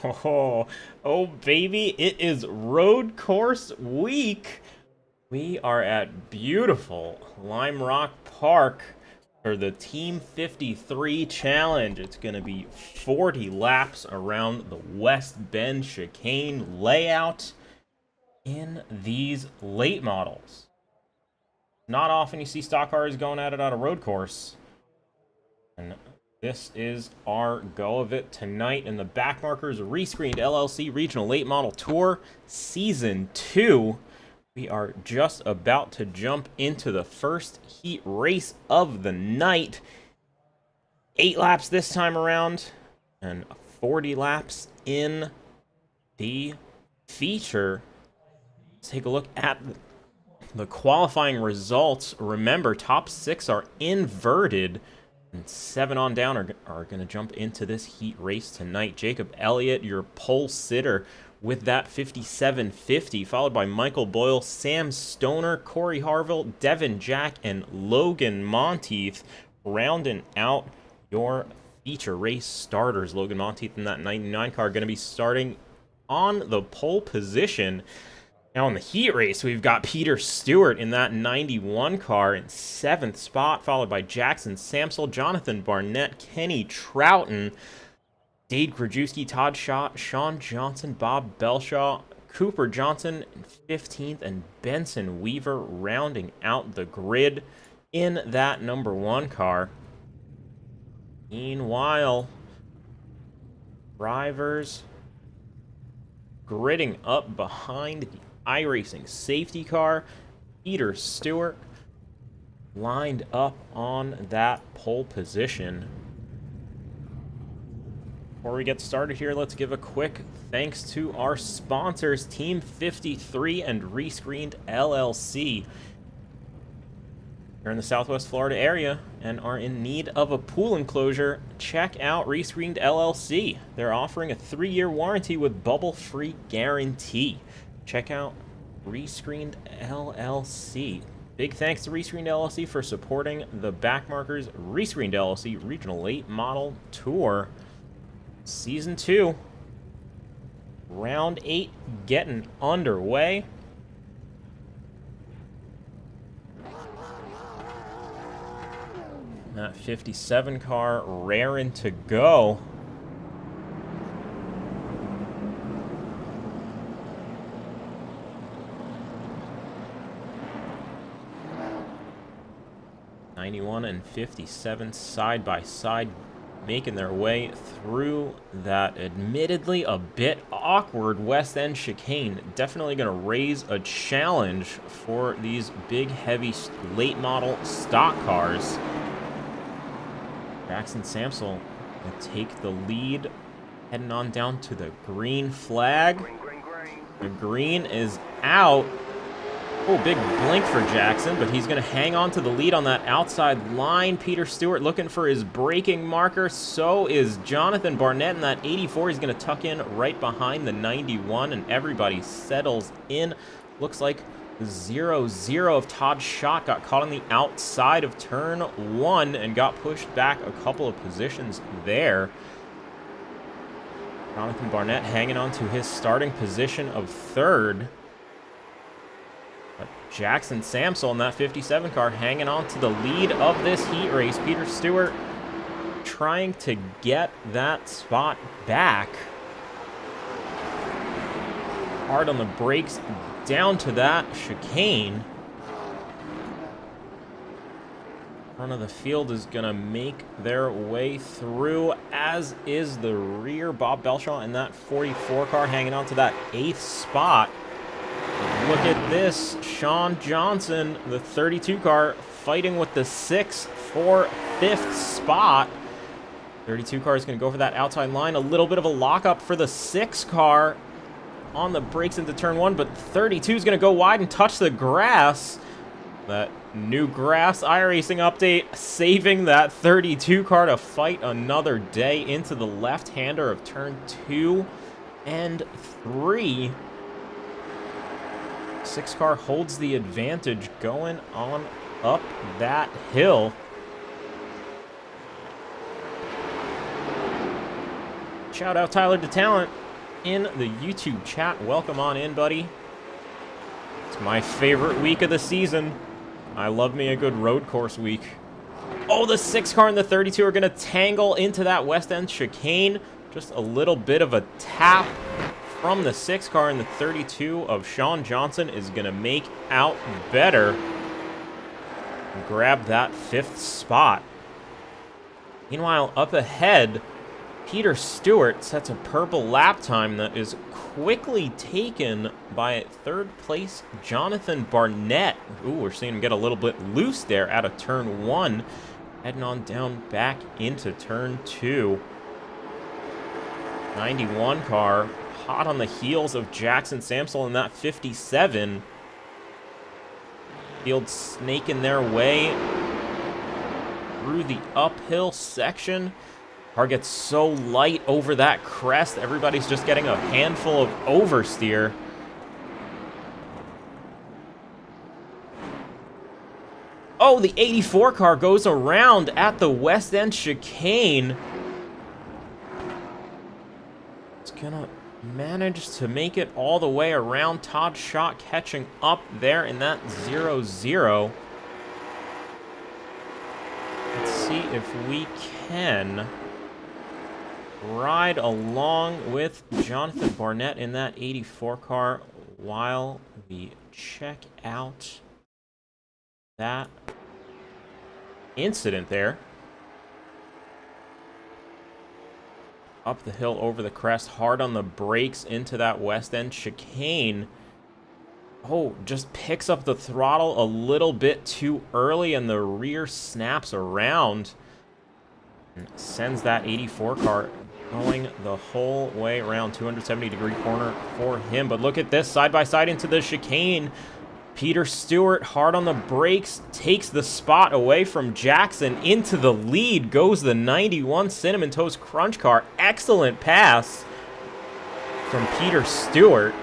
Oh, baby, it is road course week. We are at beautiful Lime Rock Park for the Team 53 challenge. It's going to be 40 laps around the West Bend chicane layout in these late models. Not often you see stock cars going at it on a road course. And this is our go of it tonight in the Backmarkers Rescreened LLC Regional Late Model Tour Season 2. We are just about to jump into the first heat race of the night. 8 laps this time around, and 40 laps in the feature. Let's take a look at the qualifying results. Remember, top 6 are inverted. And 7 on down are going to jump into this heat race tonight. Jacob Elliott, your pole sitter, with that 57.50, followed by Michael Boyle, Sam Stoner, Corey Harville, Devin Jack, and Logan Monteith, rounding out your feature race starters. Logan Monteith in that 99 car going to be starting on the pole position. Now in the heat race, we've got Peter Stewart in that 91 car in 7th spot, followed by Jackson Samsel, Jonathan Barnett, Kenny Troughton, Dade Krajewski, Todd Schott, Sean Johnson, Bob Belshaw, Cooper Johnson in 15th, and Benson Weaver rounding out the grid in that number 1 car. Meanwhile, drivers gridding up behind the iRacing safety car. Peter Stewart lined up on that pole position. Before we get started here, let's give a quick thanks to our sponsors, Team53 and ReScreened LLC. If you're in the Southwest Florida area and are in need of a pool enclosure, check out ReScreened LLC. They're offering a 3-year warranty with bubble-free guarantee. Check out ReScreened LLC. Big thanks to ReScreened LLC for supporting the Backmarkers ReScreened LLC Regional Late Model Tour Season 2. Round 8 getting underway. That 57 car raring to go. '91 and 57 side by side, making their way through that admittedly a bit awkward West End chicane. Definitely going to raise a challenge for these big, heavy, late model stock cars. Jackson Samsel will take the lead, heading on down to the green flag. The green is out. Oh, big blink for Jackson, but he's going to hang on to the lead on that outside line. Peter Stewart looking for his braking marker. So is Jonathan Barnett in that 84. He's going to tuck in right behind the 91, and everybody settles in. Looks like 0-0 of Todd Schott got caught on the outside of turn 1 and got pushed back a couple of positions there. Jonathan Barnett hanging on to his starting position of 3rd. But Jackson Samsel in that 57 car hanging on to the lead of this heat race. Peter Stewart trying to get that spot back. Hard on the brakes down to that chicane. Front of the field is going to make their way through, as is the rear. Bob Belshaw in that 44 car hanging on to that 8th spot. Look at this. Sean Johnson, the 32 car, fighting with the 6 for 5th spot. 32 car is going to go for that outside line. A little bit of a lockup for the 6 car on the brakes into turn 1, but 32 is going to go wide and touch the grass. That new grass iRacing update saving that 32 car to fight another day into the left-hander of turn 2 and 3. 6 car holds the advantage going on up that hill. Shout out Tyler DeTalent in the YouTube chat. Welcome on in, buddy. It's my favorite week of the season. I love me a good road course week. Oh, the 6 car and the 32 are going to tangle into that West End chicane. Just a little bit of a tap from the 6 car, and the 32 of Sean Johnson is going to make out better and grab that 5th spot. Meanwhile, up ahead, Peter Stewart sets a purple lap time that is quickly taken by 3rd place Jonathan Barnett. Ooh, we're seeing him get a little bit loose there out of turn 1. Heading on down back into turn 2. 91 car, hot on the heels of Jackson Samsel in that 57. Field snaking their way through the uphill section. Car gets so light over that crest, everybody's just getting a handful of oversteer. Oh, the 84 car goes around at the West End chicane. It's gonna manage to make it all the way around. Todd Schott catching up there in that 0-0. Let's see if we can ride along with Jonathan Barnett in that 84 car while we check out that incident there. Up the hill over the crest, hard on the brakes into that West End chicane. Oh, just picks up the throttle a little bit too early, and the rear snaps around and sends that 84 car going the whole way around. 270-degree corner for him. But look at this, side by side into the chicane. Peter Stewart, hard on the brakes, takes the spot away from Jackson. Into the lead goes the 91 Cinnamon Toast Crunch car. Excellent pass from Peter Stewart.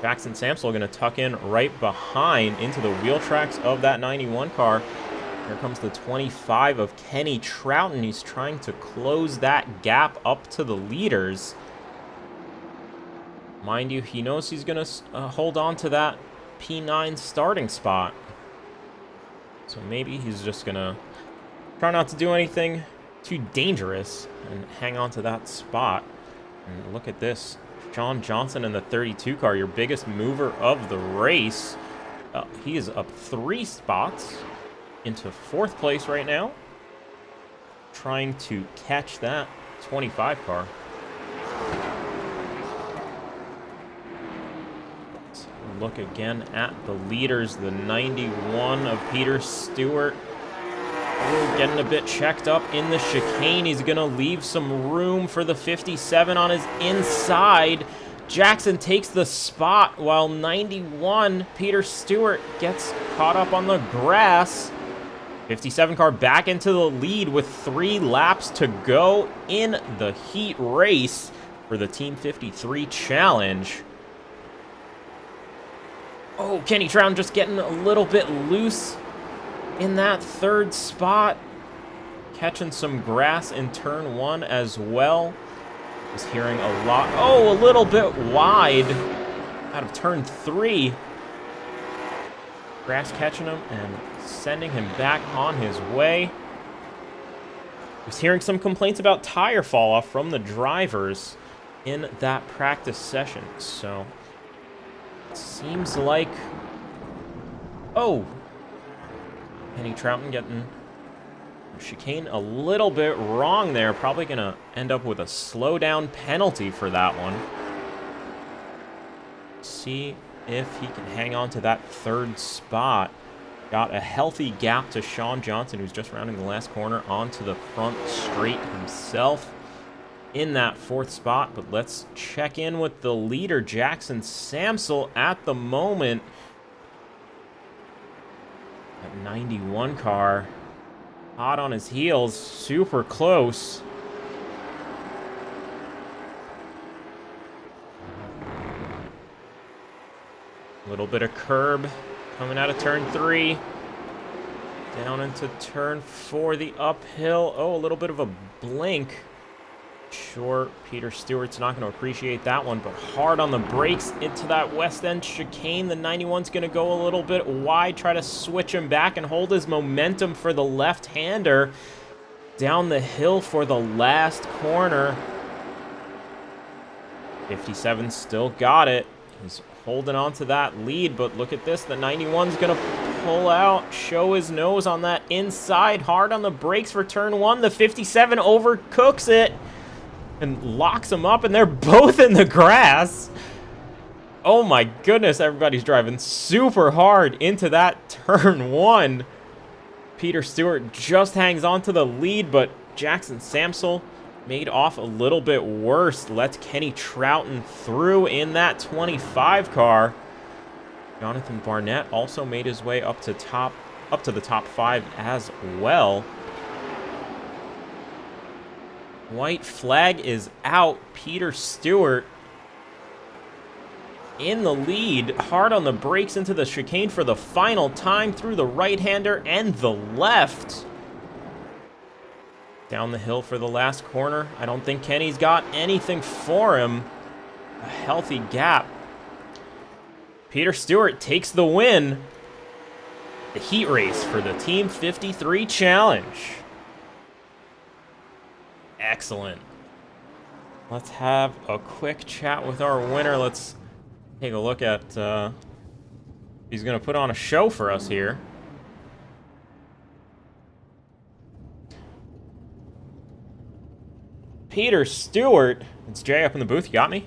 Jackson Samsel going to tuck in right behind into the wheel tracks of that 91 car. Here comes the 25 of Kenny Troughton. He's trying to close that gap up to the leaders. Mind you, he knows he's going to hold on to that P9 starting spot. So maybe he's just going to try not to do anything too dangerous and hang on to that spot. And look at this. Sean Johnson in the 32 car, your biggest mover of the race. He is up 3 spots into 4th place right now, trying to catch that 25 car. Let's look again at the leaders. The 91 of Peter Stewart. Ooh, getting a bit checked up in the chicane. He's going to leave some room for the 57 on his inside. Jackson takes the spot while 91 Peter Stewart gets caught up on the grass. 57 car back into the lead with 3 laps to go in the heat race for the Team 53 challenge. Oh, Kenny Troughton just getting a little bit loose in that 3rd spot. Catching some grass in turn 1 as well. Was hearing a lot. Oh, a little bit wide out of turn 3. Grass catching him and sending him back on his way. Was hearing some complaints about tire fall off from the drivers in that practice session. So it seems like, oh, Kenny Troughton getting chicane a little bit wrong there. Probably going to end up with a slowdown penalty for that one. See if he can hang on to that 3rd spot. Got a healthy gap to Sean Johnson, who's just rounding the last corner onto the front straight himself in that 4th spot. But let's check in with the leader, Jackson Samsel, at the moment. That 91 car, hot on his heels, super close. A little bit of curb coming out of turn 3. Down into turn 4, the uphill. Oh, a little bit of a blink. Sure, Peter Stewart's not going to appreciate that one, but hard on the brakes into that west end chicane. The 91's going to go a little bit wide, try to switch him back and hold his momentum for the left-hander. Down the hill for the last corner. 57 still got it. He's holding on to that lead, but look at this. The 91's going to pull out, show his nose on that inside. Hard on the brakes for turn 1. The 57 overcooks it and locks him up, and they're both in the grass. Oh my goodness, everybody's driving super hard into that turn 1. Peter Stewart just hangs on to the lead, but Jackson Samsel made off a little bit worse. Lets Kenny Troughton through in that 25 car. Jonathan Barnett also made his way up to the top 5 as well. White flag is out. Peter Stewart in the lead. Hard on the brakes into the chicane for the final time through the right-hander and the left. Down the hill for the last corner. I don't think Kenny's got anything for him. A healthy gap. Peter Stewart takes the win. The heat race for the Team 53 Challenge. Excellent. Let's have a quick chat with our winner. Let's take a look at he's going to put on a show for us here. Peter Stewart. It's Jay up in the booth. You got me?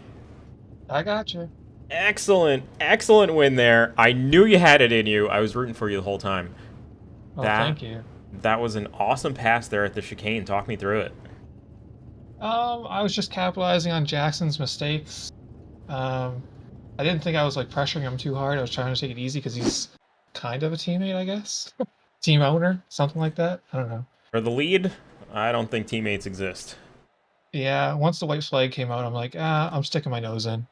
I got you. Excellent. Excellent win there. I knew you had it in you. I was rooting for you the whole time. Oh, thank you. That was an awesome pass there at the chicane. Talk me through it. I was just capitalizing on Jackson's mistakes. I didn't think I was like pressuring him too hard. I was trying to take it easy because he's kind of a teammate, I guess. Team owner, something like that. I don't know. For the lead, I don't think teammates exist. Yeah, once the white flag came out, I'm like, I'm sticking my nose in.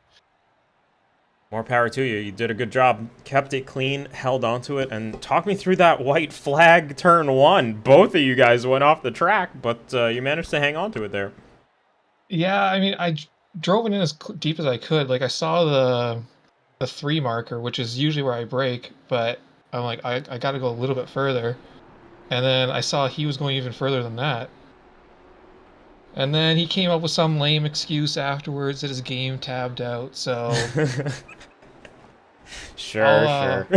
More power to you. You did a good job. Kept it clean, held onto it, and talk me through that white flag turn 1. Both of you guys went off the track, but you managed to hang on to it there. Yeah, I mean, I drove it in as deep as I could. Like, I saw the 3 marker, which is usually where I brake, but I'm like, I got to go a little bit further. And then I saw he was going even further than that. And then he came up with some lame excuse afterwards that his game tabbed out, so... Sure.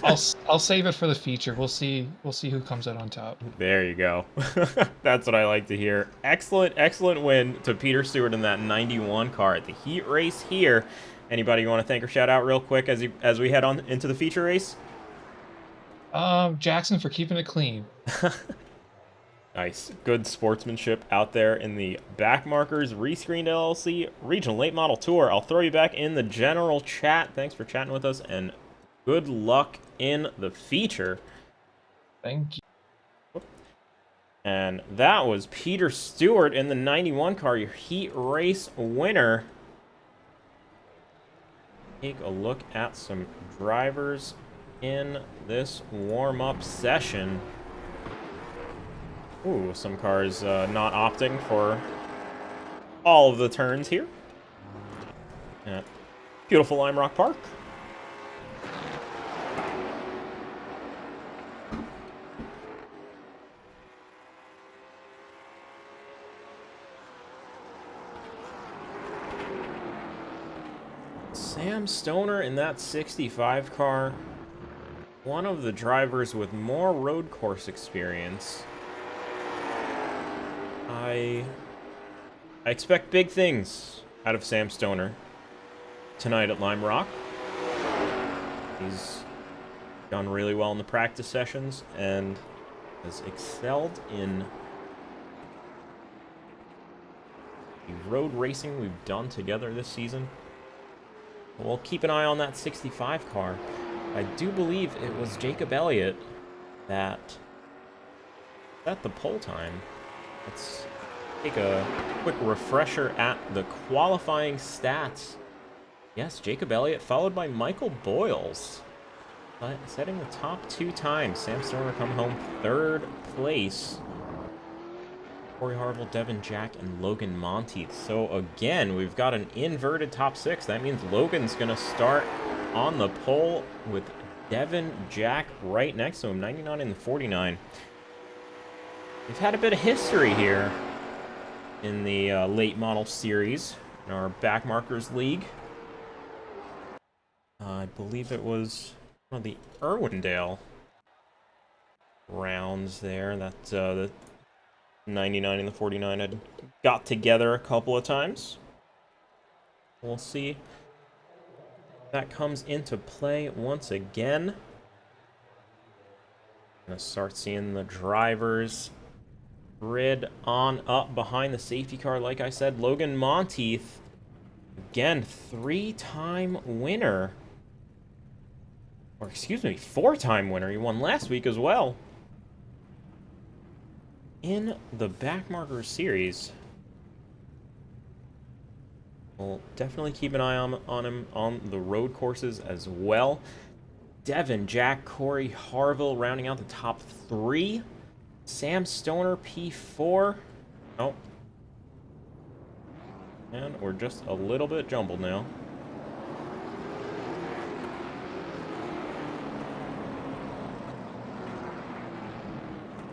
I'll save it for the feature. We'll see who comes out on top. There you go. That's what I like to hear. Excellent win to Peter Stewart in that 91 car at the heat race here. Anybody you want to thank or shout out real quick as we head on into the feature race? Jackson for keeping it clean. Nice. Good sportsmanship out there in the Backmarkers ReScreened LLC Regional Late Model Tour. I'll throw you back in the general chat. Thanks for chatting with us, and good luck in the feature. Thank you. And that was Peter Stewart in the 91 car, your heat race winner. Take a look at some drivers in this warm-up session. Ooh, some cars not opting for all of the turns here at beautiful Lime Rock Park. Sam Stoner in that 65 car, one of the drivers with more road course experience. I expect big things out of Sam Stoner tonight at Lime Rock. He's done really well in the practice sessions and has excelled in the road racing we've done together this season. We'll keep an eye on that 65 car. I do believe it was Jacob Elliott that set the pole time. Let's take a quick refresher at the qualifying stats. Yes, Jacob Elliott followed by Michael Boyles. But setting the top 2 times. Sam Stoner come home 3rd place. Corey Harville, Devin Jack, and Logan Monteith. So again, we've got an inverted top 6. That means Logan's going to start on the pole with Devin Jack right next to him, 99 and 49. We've had a bit of history here in the late model series in our Backmarkers League. I believe it was one of the Irwindale rounds there that the 99 and the 49 had got together a couple of times. We'll see if that comes into play once again. Gonna start seeing the drivers grid on up behind the safety car. Like I said, Logan Monteith, again, 3-time winner. Or excuse me, 4-time winner. He won last week as well in the Backmarkers series. We'll definitely keep an eye on him on the road courses as well. Devin Jack, Corey Harville rounding out the top 3. Sam Stoner, P4. Oh. And we're just a little bit jumbled now.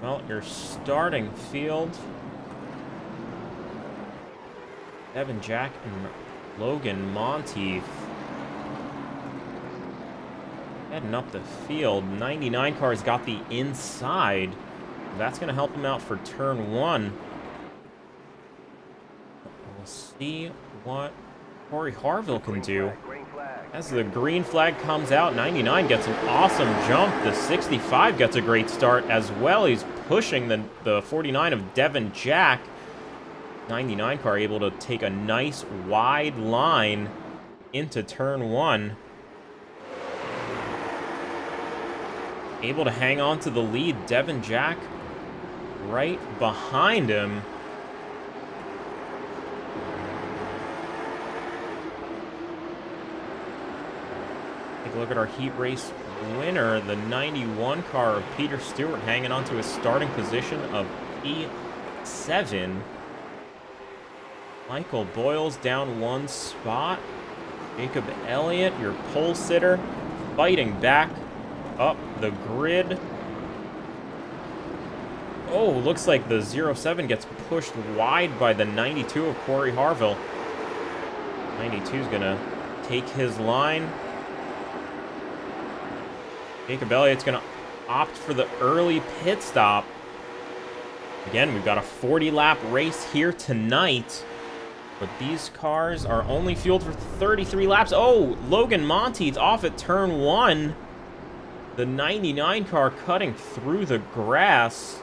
Well, your starting field. Devin Jack and Logan Monteith heading up the field. 99 car's got the inside. That's going to help him out for turn 1. We'll see what Corey Harville can do. As the green flag comes out, 99 gets an awesome jump. The 65 gets a great start as well. He's pushing the 49 of Devin Jack. 99 car able to take a nice wide line into turn 1. Able to hang on to the lead. Devin Jack right behind him. Take a look at our heat race winner, the 91 car of Peter Stewart, hanging on to his starting position of P7. Michael Boyles down 1 spot. Jacob Elliott, your pole sitter, fighting back up the grid. Oh, looks like the 07 gets pushed wide by the 92 of Corey Harville. 92's gonna take his line. Jacob Elliott's gonna opt for the early pit stop. Again, we've got a 40-lap race here tonight, but these cars are only fueled for 33 laps. Oh, Logan Monteith off at turn 1. The 99 car cutting through the grass.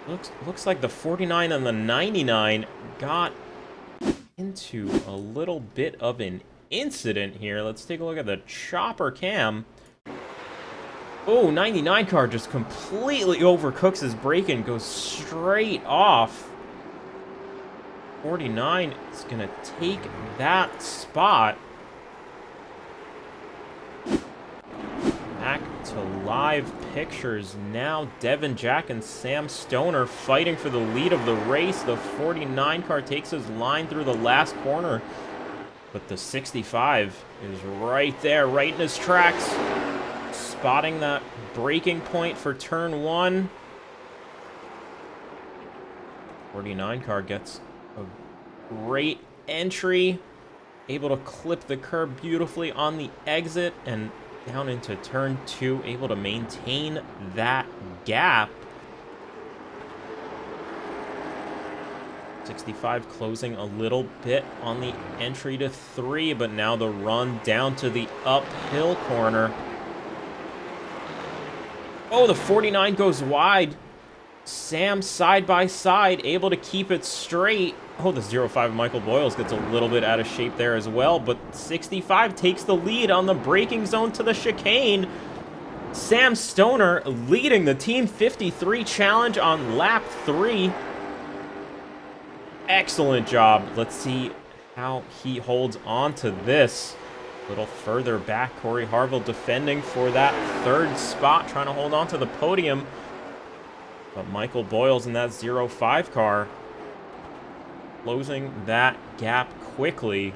Looks like the 49 and the 99 got into a little bit of an incident here. Let's take a look at the chopper cam. Oh, 99 car just completely overcooks his brake and goes straight off. 49 is going to take that spot. Back to live pictures now. Devin Jack and Sam Stoner fighting for the lead of the race. The 49 car takes his line through the last corner, but the 65 is right there, right in his tracks, spotting that braking point for turn 1. 49 car gets a great entry, able to clip the curb beautifully on the exit and down into turn 2, able to maintain that gap. 65 closing a little bit on the entry to 3, but now the run down to the uphill corner. Oh, the 49 goes wide. Sam side by side, able to keep it straight. Oh, the 05 Michael Boyles gets a little bit out of shape there as well, but 65 takes the lead on the braking zone to the chicane. Sam Stoner leading the Team 53 challenge on lap 3. Excellent job. Let's see how he holds on to this. A little further back, Corey Harville defending for that 3rd spot, trying to hold on to the podium. But Michael Boyles in that 05 car, closing that gap quickly.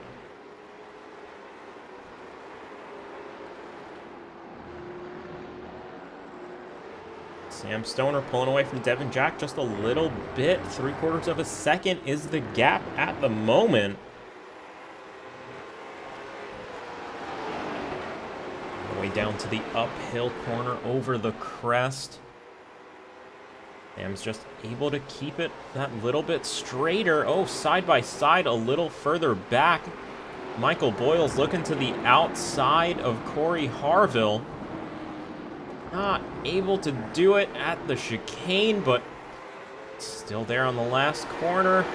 Sam Stoner pulling away from Devin Jack just a little bit. 3/4 of a second is the gap at the moment. All the way down to the uphill corner over the crest. Sam's just able to keep it that little bit straighter. Oh, side by side a little further back. Michael Boyles looking to the outside of Corey Harville. Not able to do it at the chicane, but still there on the last corner.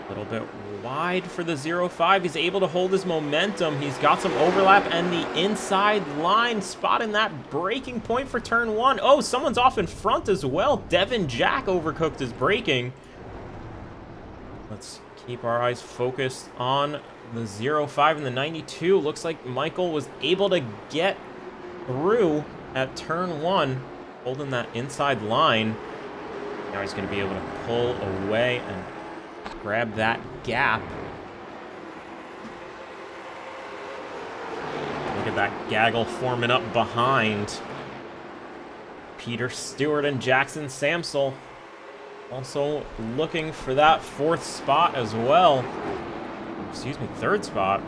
A little bit wide for the 05. He's able to hold his momentum. He's got some overlap and the inside line, spotting that braking point for turn 1. Oh, someone's off in front as well. Devin Jack overcooked his braking. Let's keep our eyes focused on the 05 and the 92. Looks like Michael was able to get through at turn 1, holding that inside line. Now he's going to be able to pull away and grab that gap. Look at that gaggle forming up behind Peter Stewart and Jackson Samsel. Also looking for that 4th spot as well. Excuse me, 3rd spot.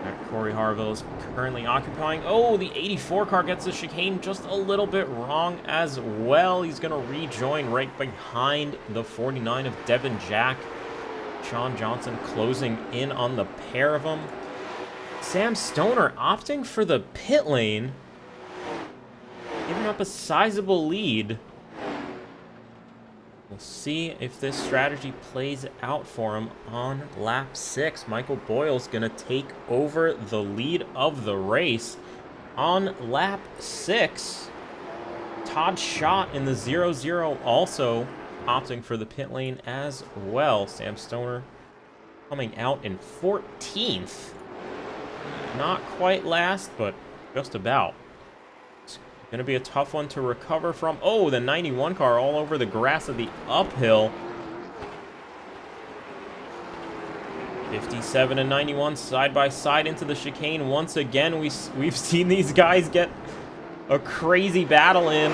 That Corey Harville is currently occupying. Oh, the 84 car gets the chicane just a little bit wrong as well. He's going to rejoin right behind the 49 of Devin Jack. Sean Johnson closing in on the pair of them. Sam Stoner opting for the pit lane, giving up a sizable lead. We'll see if this strategy plays out for him on lap 6. Michael Boyle's going to take over the lead of the race on lap 6. Todd Schott in the 00 also opting for the pit lane as well. Sam Stoner coming out in 14th. Not quite last, but just about. Going to be a tough one to recover from. Oh, the 91 car all over the grass of the uphill. 57 and 91 side by side into the chicane. Once again, we've seen these guys get a crazy battle in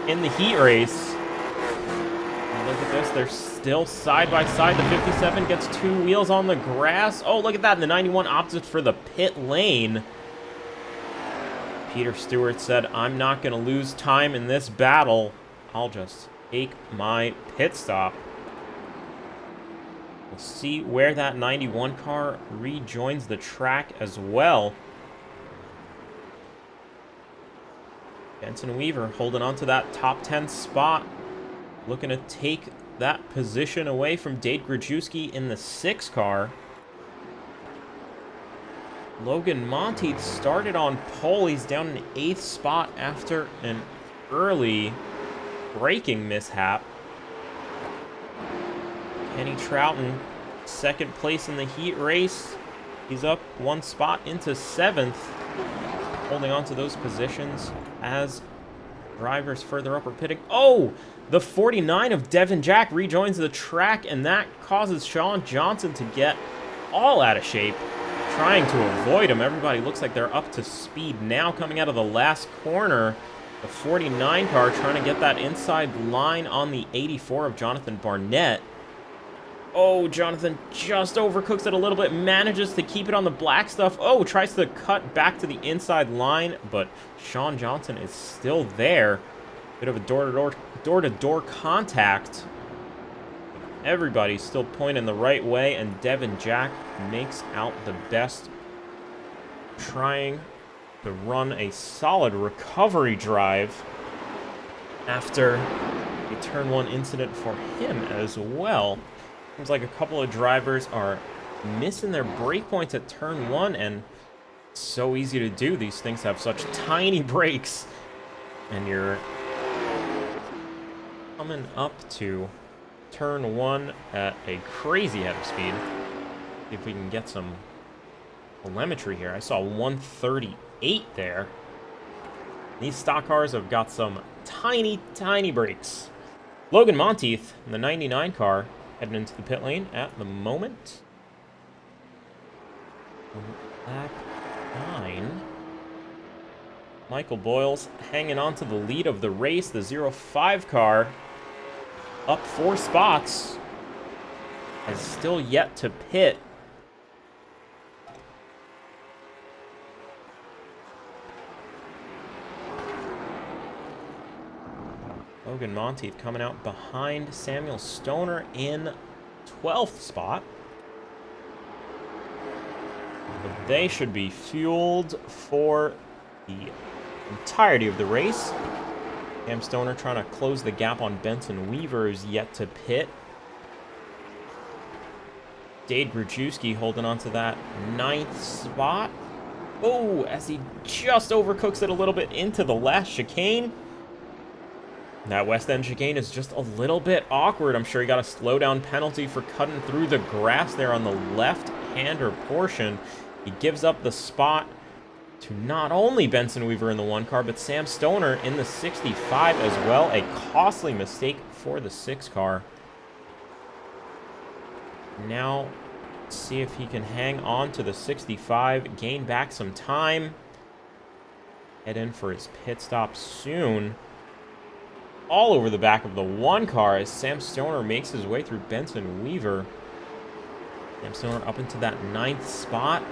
the heat race. And look at this. They're still side by side. The 57 gets 2 wheels on the grass. Oh, look at that. And the 91 opted for the pit lane. Peter Stewart said, I'm not going to lose time in this battle. I'll just take my pit stop. We'll see where that 91 car rejoins the track as well. Benson Weaver holding on to that top 10 spot. Looking to take that position away from Dade Grajewski in the 6 car. Logan Monteith started on pole. He's down in 8th spot after an early braking mishap. Kenny Troughton, 2nd place in the heat race. He's up 1 spot into 7th, holding on to those positions as drivers further up are pitting. Oh, the 49 of Devin Jack rejoins the track, and that causes Sean Johnson to get all out of shape, trying to avoid him. Everybody looks like they're up to speed now. Coming out of the last corner, the 49 car trying to get that inside line on the 84 of Jonathan Barnett. Oh, Jonathan just overcooks it a little bit, manages to keep it on the black stuff. Oh, tries to cut back to the inside line, but Sean Johnson is still there. Bit of a door-to-door contact. Everybody's still pointing the right way, and Devin Jack makes out the best, trying to run a solid recovery drive after a turn 1 incident for him as well. Seems like a couple of drivers are missing their brake points at turn 1, and it's so easy to do. These things have such tiny brakes, and you're coming up to turn 1 at a crazy head of speed. See if we can get some telemetry here. I saw 138 there. These stock cars have got some tiny, tiny brakes. Logan Monteith, the 99 car, heading into the pit lane at the moment. Lap 9. Michael Boyles hanging on to the lead of the race. The 05 car up 4 spots. Has still yet to pit. Logan Monteith coming out behind Samuel Stoner in 12th spot. But they should be fueled for the entirety of the race. Sam Stoner trying to close the gap on Benson Weaver, who's yet to pit. Dade Gruchewski holding on to that 9th spot. Oh, as he just overcooks it a little bit into the last chicane. That West End chicane is just a little bit awkward. I'm sure he got a slowdown penalty for cutting through the grass there on the left-hander portion. He gives up the spot to not only Benson Weaver in the 1 car, but Sam Stoner in the 65 as well. A costly mistake for the 6 car. Now, let's see if he can hang on to the 65, gain back some time. Head in for his pit stop soon. All over the back of the 1 car as Sam Stoner makes his way through Benson Weaver. Sam Stoner up into that 9th spot.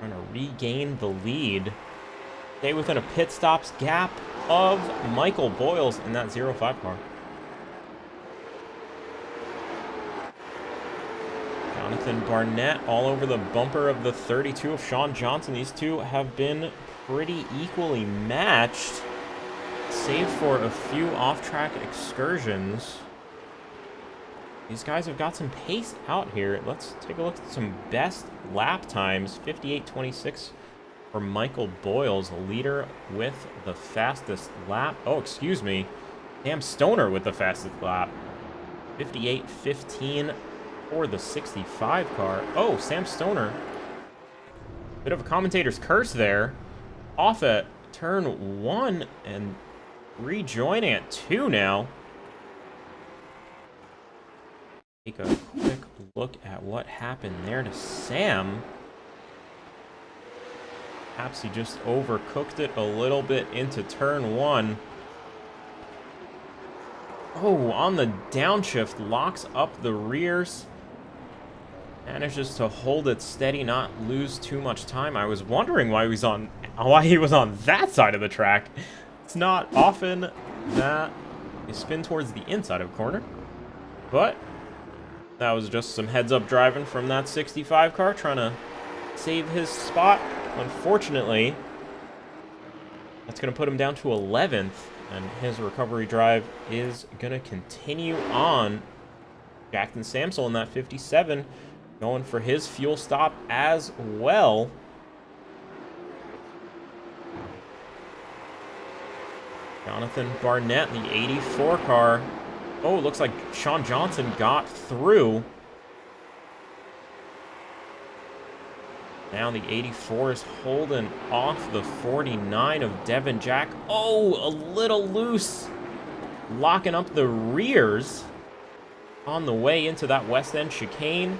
Trying to regain the lead. Stay within a pit stops gap of Michael Boyles in that 05 car. Jonathan Barnett all over the bumper of the 32 of Sean Johnson. These two have been pretty equally matched, save for a few off-track excursions. These guys have got some pace out here. Let's take a look at some best lap times. 58.26 for Michael Boyles, leader with the fastest lap. Oh, excuse me. Sam Stoner with the fastest lap. 58.15 for the 65 car. Oh, Sam Stoner. Bit of a commentator's curse there. Off at turn 1 and rejoining at 2 now. Take a quick look at what happened there to Sam. Perhaps he just overcooked it a little bit into turn 1. Oh, on the downshift, locks up the rears. Manages to hold it steady, not lose too much time. I was wondering why he was on that side of the track. It's not often that you spin towards the inside of a corner, but that was just some heads-up driving from that 65 car, trying to save his spot. Unfortunately, that's going to put him down to 11th, and his recovery drive is going to continue on. Jackson Samsel in that 57, going for his fuel stop as well. Jonathan Barnett, the 84 car. Oh, it looks like Sean Johnson got through. Now the 84 is holding off the 49 of Devin Jack. Oh, a little loose. Locking up the rears on the way into that West End chicane.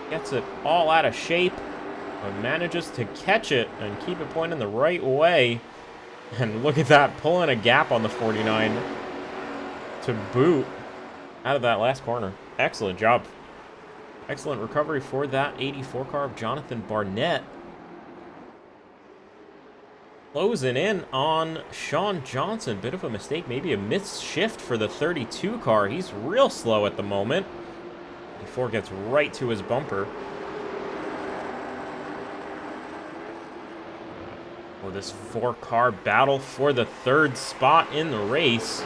Gets it all out of shape, but manages to catch it and keep it pointing the right way. And look at that, pulling a gap on the 49 to boot out of that last corner. Excellent job. Excellent recovery for that 84 car of Jonathan Barnett. Closing in on Sean Johnson. Bit of a mistake, maybe a missed shift for the 32 car. He's real slow at the moment. 84 gets right to his bumper. Oh, this 4-car battle for the 3rd spot in the race.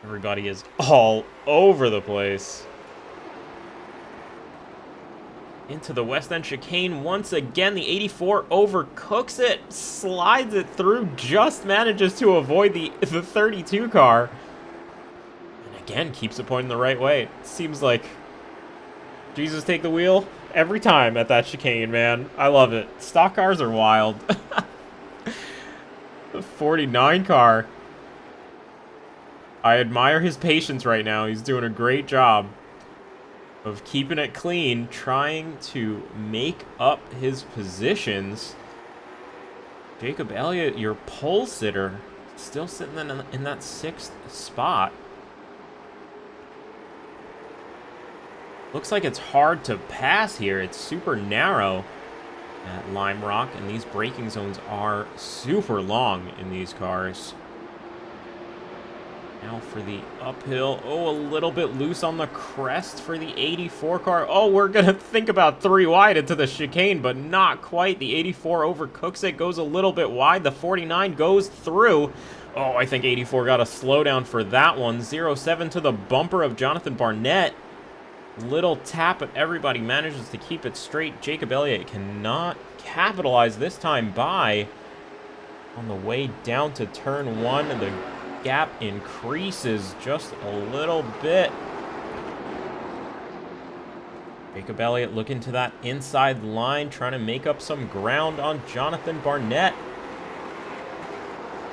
Everybody is all over the place. Into the West End chicane once again. The 84 overcooks it, slides it through, just manages to avoid the 32 car. And again, keeps it pointing the right way. It seems like Jesus take the wheel every time at that chicane, man. I love it. Stock cars are wild. The 49 car. I admire his patience right now. He's doing a great job of keeping it clean, trying to make up his positions. Jacob Elliott, your pole sitter, still sitting in that 6th spot. Looks like it's hard to pass here. It's super narrow at Lime Rock, and these braking zones are super long in these cars. Now for the uphill. Oh, a little bit loose on the crest for the 84 car. Oh, we're going to think about 3 wide into the chicane, but not quite. The 84 overcooks it, goes a little bit wide. The 49 goes through. Oh, I think 84 got a slowdown for that one. 0-7 to the bumper of Jonathan Barnett. Little tap, but everybody manages to keep it straight. Jacob Elliott cannot capitalize this time by. On the way down to turn 1, and the gap increases just a little bit. Jacob Elliott looking to that inside line, trying to make up some ground on Jonathan Barnett.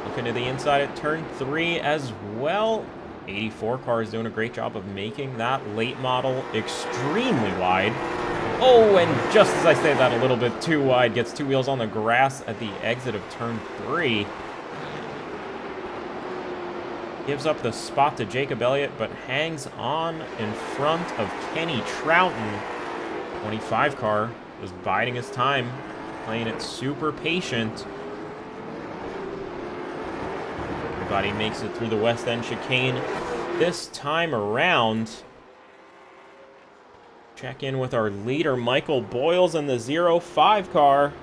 Looking to the inside at turn 3 as well. 84 car is doing a great job of making that late model extremely wide. Oh, and just as I say that, a little bit too wide. Gets 2 wheels on the grass at the exit of turn 3. Gives up the spot to Jacob Elliott, but hangs on in front of Kenny Troughton. 25 car was biding his time, playing it super patient. Everybody makes it through the West End chicane this time around. Check in with our leader, Michael Boyles, in the 05 car.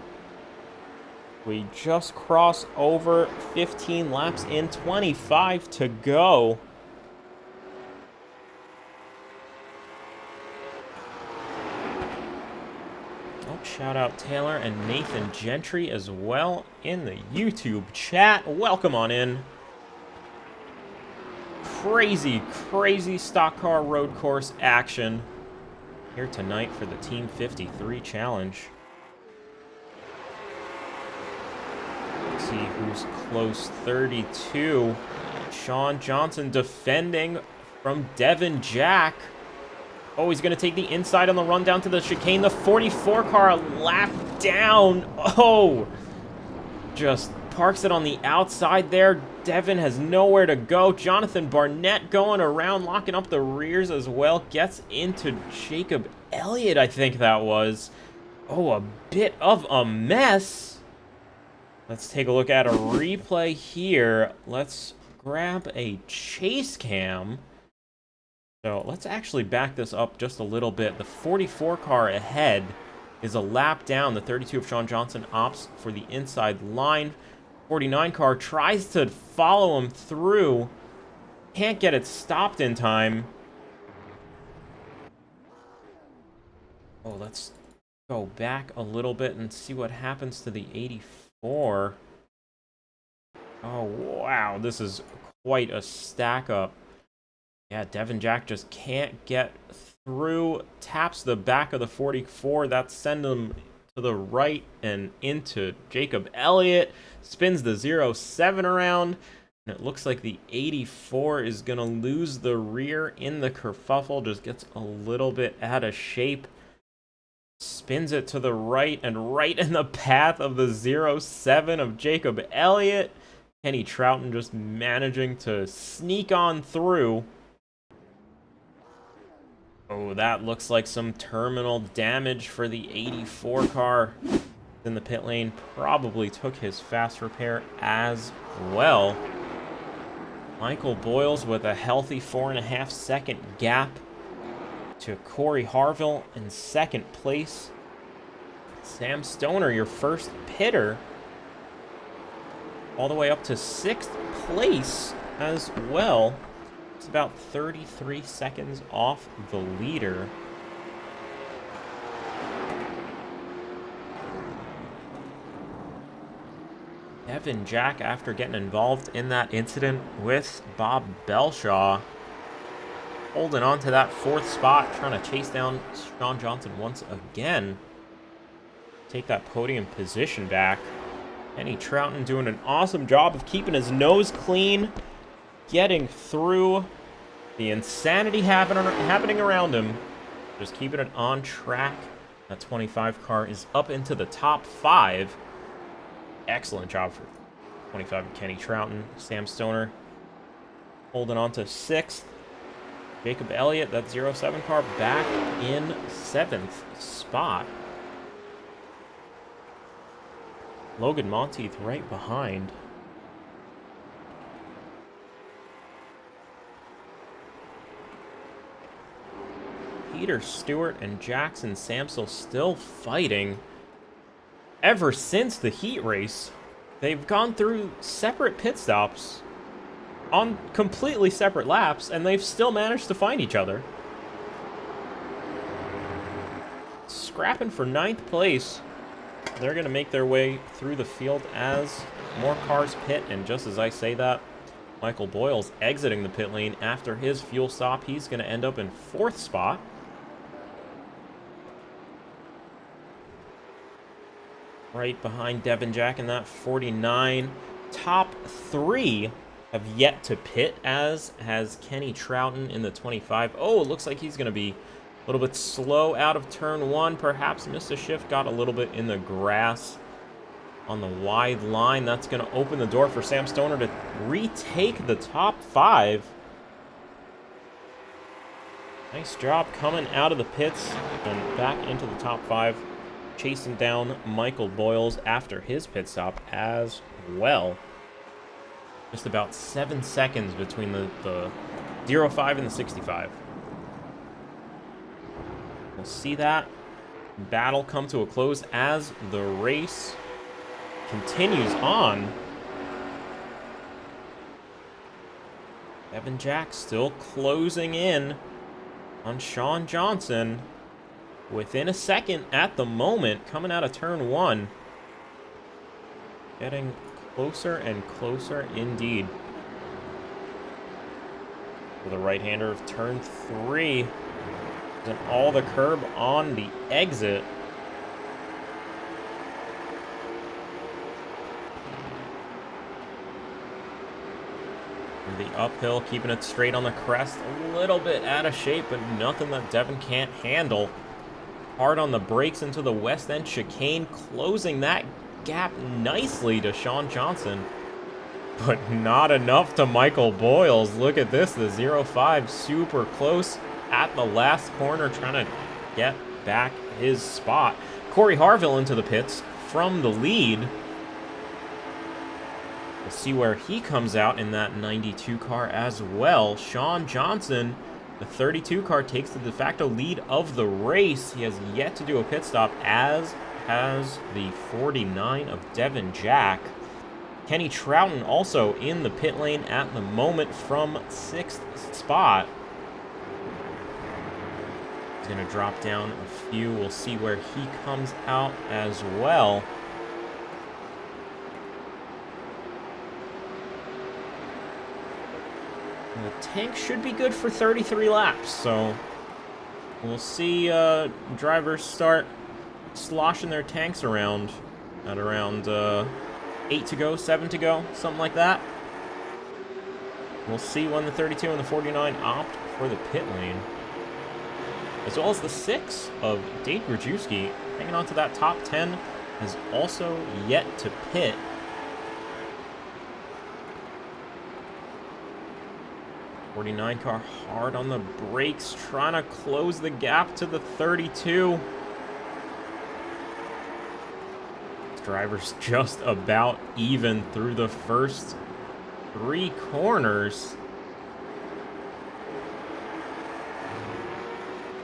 We just crossed over 15 laps in, 25 to go. Oh, shout out Taylor and Nathan Gentry as well in the YouTube chat. Welcome on in. Crazy, crazy stock car road course action here tonight for the Team 53 challenge. See who's close. 32. Sean Johnson defending from Devin Jack. Oh, he's going to take the inside on the run down to the chicane. The 44 car lap down. Oh, just parks it on the outside there. Devin has nowhere to go. Jonathan Barnett going around, locking up the rears as well. Gets into Jacob Elliott, I think that was. Oh, a bit of a mess. Let's take a look at a replay here. Let's grab a chase cam. So let's actually back this up just a little bit. The 44 car ahead is a lap down. The 32 of Sean Johnson opts for the inside line. 49 car tries to follow him through. Can't get it stopped in time. Oh, let's go back a little bit and see what happens to the 84. Oh, wow. This is quite a stack up. Yeah, Devin Jack just can't get through. Taps the back of the 44. That sends him to the right and into Jacob Elliott. Spins the 07 around. And it looks like the 84 is going to lose the rear in the kerfuffle. Just gets a little bit out of shape. Spins it to the right and right in the path of the 07 of Jacob Elliott. Kenny Troughton just managing to sneak on through. Oh, that looks like some terminal damage for the 84 car in the pit lane. Probably took his fast repair as well. Michael Boyles with a healthy 4.5 second gap to Corey Harville in second place. Sam Stoner, your first pitter, all the way up to 6th place as well. It's about 33 seconds off the leader. Devin Jack, after getting involved in that incident with Bob Belshaw, holding on to that 4th spot, trying to chase down Sean Johnson once again. Take that podium position back. Kenny Troughton doing an awesome job of keeping his nose clean, getting through the insanity happening around him, just keeping it on track. That 25 car is up into the top 5. Excellent job for 25 Kenny Troughton. Sam Stoner holding on to 6th. Jacob Elliott, that 07 car, back in 7th spot. Logan Monteith right behind. Peter Stewart and Jackson Samsel still fighting. Ever since the heat race, they've gone through separate pit stops on completely separate laps, and they've still managed to find each other. Scrapping for 9th place. They're going to make their way through the field as more cars pit, and just as I say that, Michael Boyle's exiting the pit lane after his fuel stop. He's going to end up in 4th spot. Right behind Devin Jack in that 49. Top 3 have yet to pit, as has Kenny Troughton in the 25. Oh, it looks like he's going to be a little bit slow out of turn 1. Perhaps missed a shift, got a little bit in the grass on the wide line. That's going to open the door for Sam Stoner to retake the top 5. Nice job coming out of the pits and back into the top 5. Chasing down Michael Boyles after his pit stop as well. Just about 7 seconds between the 05 and the 65. We'll see that battle come to a close as the race continues on. Devin Jack still closing in on Sean Johnson. Within a second at the moment, coming out of turn 1. Getting closer and closer indeed. For the right-hander of turn 3. And all the curb on the exit. And the uphill, keeping it straight on the crest. A little bit out of shape, but nothing that Devin can't handle. Hard on the brakes into the west end chicane, closing that gap nicely to Sean Johnson. But not enough to Michael Boyles. Look at this, the 05 super close at the last corner, trying to get back his spot. Corey Harville into the pits from the lead. We'll see where he comes out in that 92 car as well. Sean Johnson, the 32 car, takes the de facto lead of the race. He has yet to do a pit stop, as has the 49 of Devin Jack. Kenny Troughton also in the pit lane at the moment from 6th spot. He's going to drop down a few. We'll see where he comes out as well. The tank should be good for 33 laps, so we'll see drivers start sloshing their tanks around at around 8 to go, 7 to go, something like that. We'll see when the 32 and the 49 opt for the pit lane. As well as the 6 of Dave Grajewski, hanging on to that top 10, has also yet to pit. 49 car hard on the brakes, trying to close the gap to the 32. This driver's just about even through the first 3 corners.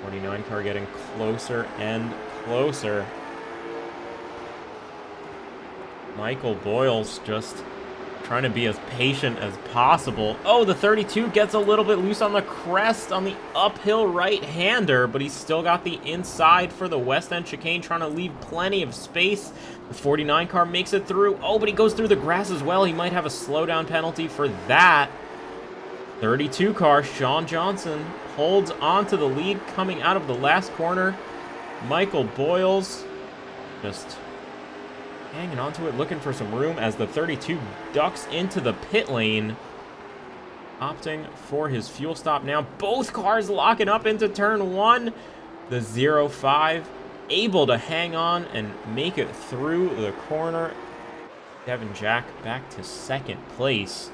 49 car getting closer and closer. Michael Boyles just trying to be as patient as possible. Oh, the 32 gets a little bit loose on the crest on the uphill right-hander, but he's still got the inside for the west end chicane, trying to leave plenty of space. The 49 car makes it through. Oh, but he goes through the grass as well. He might have a slowdown penalty for that. 32 car, Sean Johnson, holds on to the lead coming out of the last corner. Michael Boyles just hanging on to it, looking for some room as the 32 ducks into the pit lane. Opting for his fuel stop now. Both cars locking up into turn 1. The 05 able to hang on and make it through the corner. Devin Jack back to second place.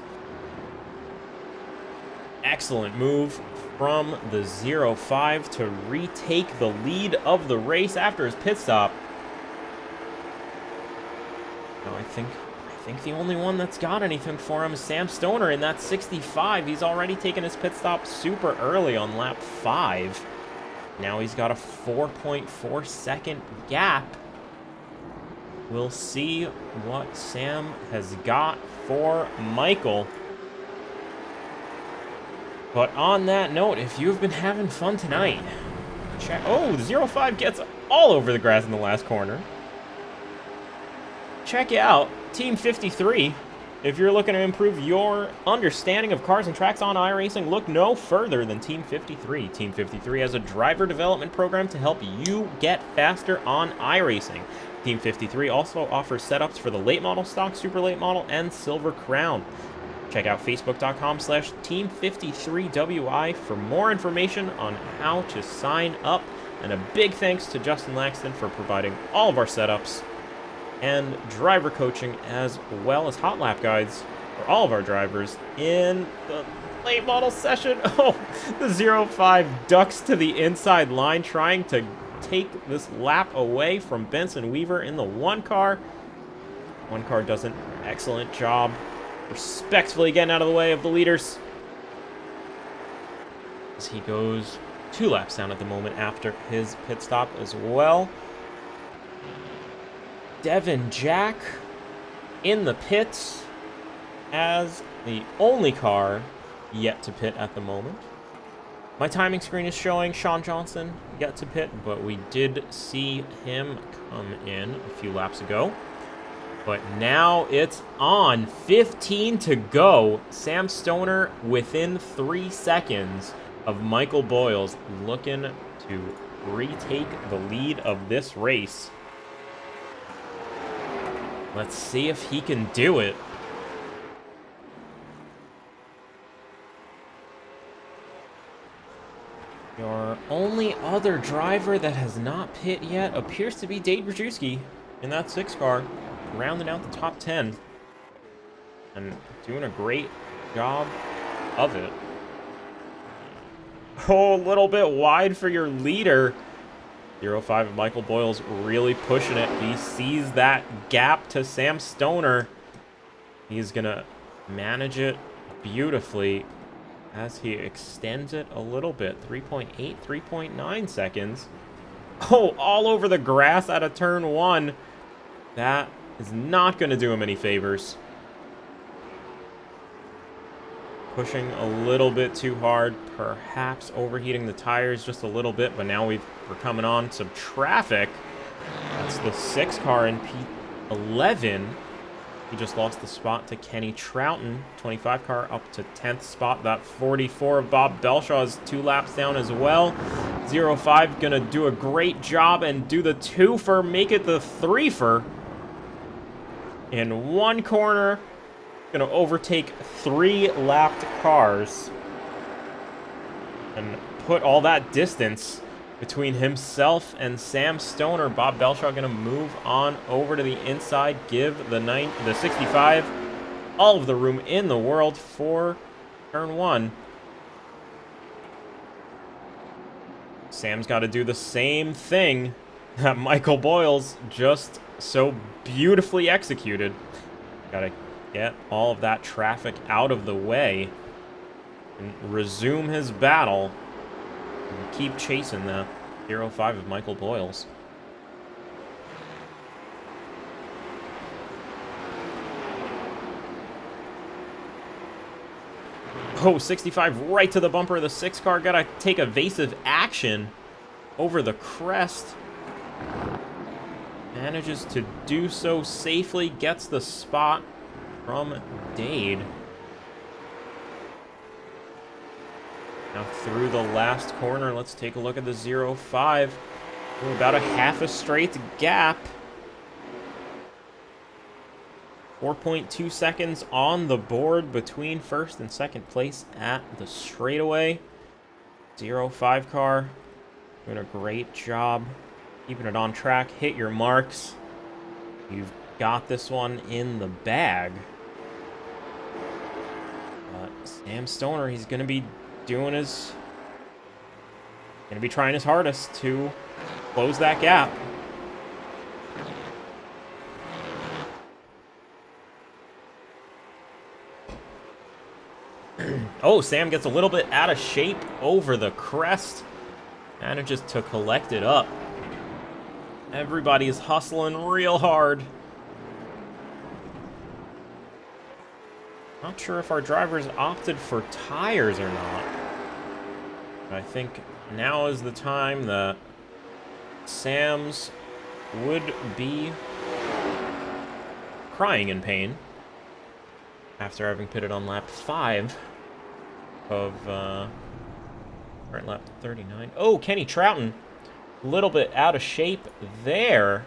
Excellent move from the 05 to retake the lead of the race after his pit stop. Now I think the only one that's got anything for him is Sam Stoner in that 65. He's already taken his pit stop super early on lap 5. Now he's got a 4.4 second gap. We'll see what Sam has got for Michael. But on that note, if you've been having fun tonight, check. Oh, the 05 gets all over the grass in the last corner. Check out Team 53. If you're looking to improve your understanding of cars and tracks on iRacing, look no further than Team 53. Team 53 has a driver development program to help you get faster on iRacing. Team 53 also offers setups for the late model stock, super late model, and silver crown. Check out facebook.com/Team53WI for more information on how to sign up. And a big thanks to Justin Laxton for providing all of our setups and driver coaching, as well as hot lap guides for all of our drivers in the late model session. Oh, the 05 ducks to the inside line, trying to take this lap away from Benson Weaver in the one car. One car does an excellent job respectfully getting out of the way of the leaders as he goes 2 laps down at the moment after his pit stop as well. Devin Jack in the pits as the only car yet to pit at the moment. My timing screen is showing Sean Johnson yet to pit, but we did see him come in a few laps ago. But now it's on. 15 to go. Sam Stoner within 3 seconds of Michael Boyles, looking to retake the lead of this race. Let's see if he can do it. Your only other driver that has not pit yet appears to be Dave Brzezinski in that 6 car, rounding out the top 10 and doing a great job of it. Oh, a little bit wide for your leader. 05 of Michael Boyles really pushing it. He sees that gap to Sam Stoner. He's gonna manage it beautifully as he extends it a little bit. 3.8, 3.9 seconds. Oh, all over the grass out of turn 1. That is not going to do him any favors. Pushing a little bit too hard, perhaps overheating the tires just a little bit, but now we're coming on some traffic. That's the 6 car in P11. He just lost the spot to Kenny Troughton. 25 car up to 10th spot. That 44 of Bob Belshaw is 2 laps down as well. 05 gonna do a great job and do the 2-fer, make it the 3-fer. In one corner, gonna overtake 3 lapped cars and put all that distance between himself and Sam Stoner. Bob Belshaw gonna move on over to the inside, give the 65 all of the room in the world for turn 1. Sam's got to do the same thing that Michael Boyles just so beautifully executed. Got to get all of that traffic out of the way and resume his battle and keep chasing the 05 of Michael Boyles. Oh, 65 right to the bumper of the 6 car. Gotta take evasive action over the crest. Manages to do so safely. Gets the spot from Dade. Now through the last corner, let's take a look at the 0-5. Ooh, about a half a straight gap. 4.2 seconds on the board between first and second place at the straightaway. 0-5 car doing a great job keeping it on track. Hit your marks. You've got this one in the bag. But Sam Stoner, he's going to be doing his... going to be trying his hardest to close that gap. Oh, Sam gets a little bit out of shape over the crest. Manages to collect it up. Everybody is hustling real hard. Not sure if our drivers opted for tires or not. But I think now is the time that Sam's would be crying in pain after having pitted on lap 5 of right lap 39. Oh, Kenny Troughton, a little bit out of shape there,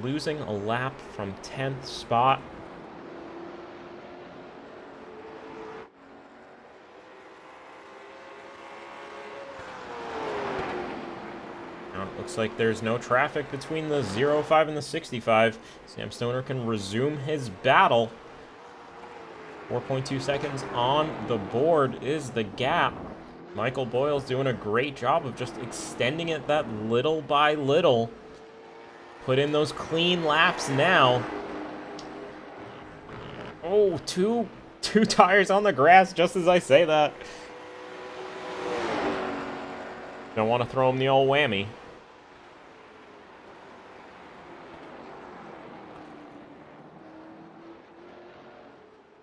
losing a lap from 10th spot. Now it looks like there's no traffic between the 0-5 and the 65. Sam Stoner can resume his battle. 4.2 seconds on the board is the gap. Michael Boyle's doing a great job of just extending it that little by little. Put in those clean laps now. Oh, two tires on the grass just as I say that. Don't want to throw him the old whammy.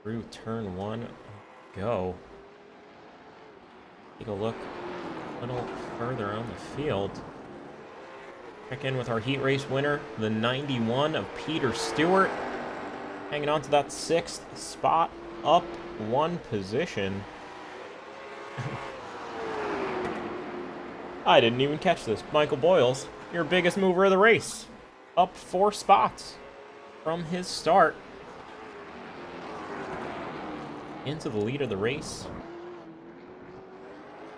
Through turn 1, go. Take a look a little further on the field. Check in with our heat race winner, the 91 of Peter Stewart. Hanging on to that 6th spot, up 1 position. I didn't even catch this. Michael Boyles, your biggest mover of the race. Up 4 spots from his start. Into the lead of the race.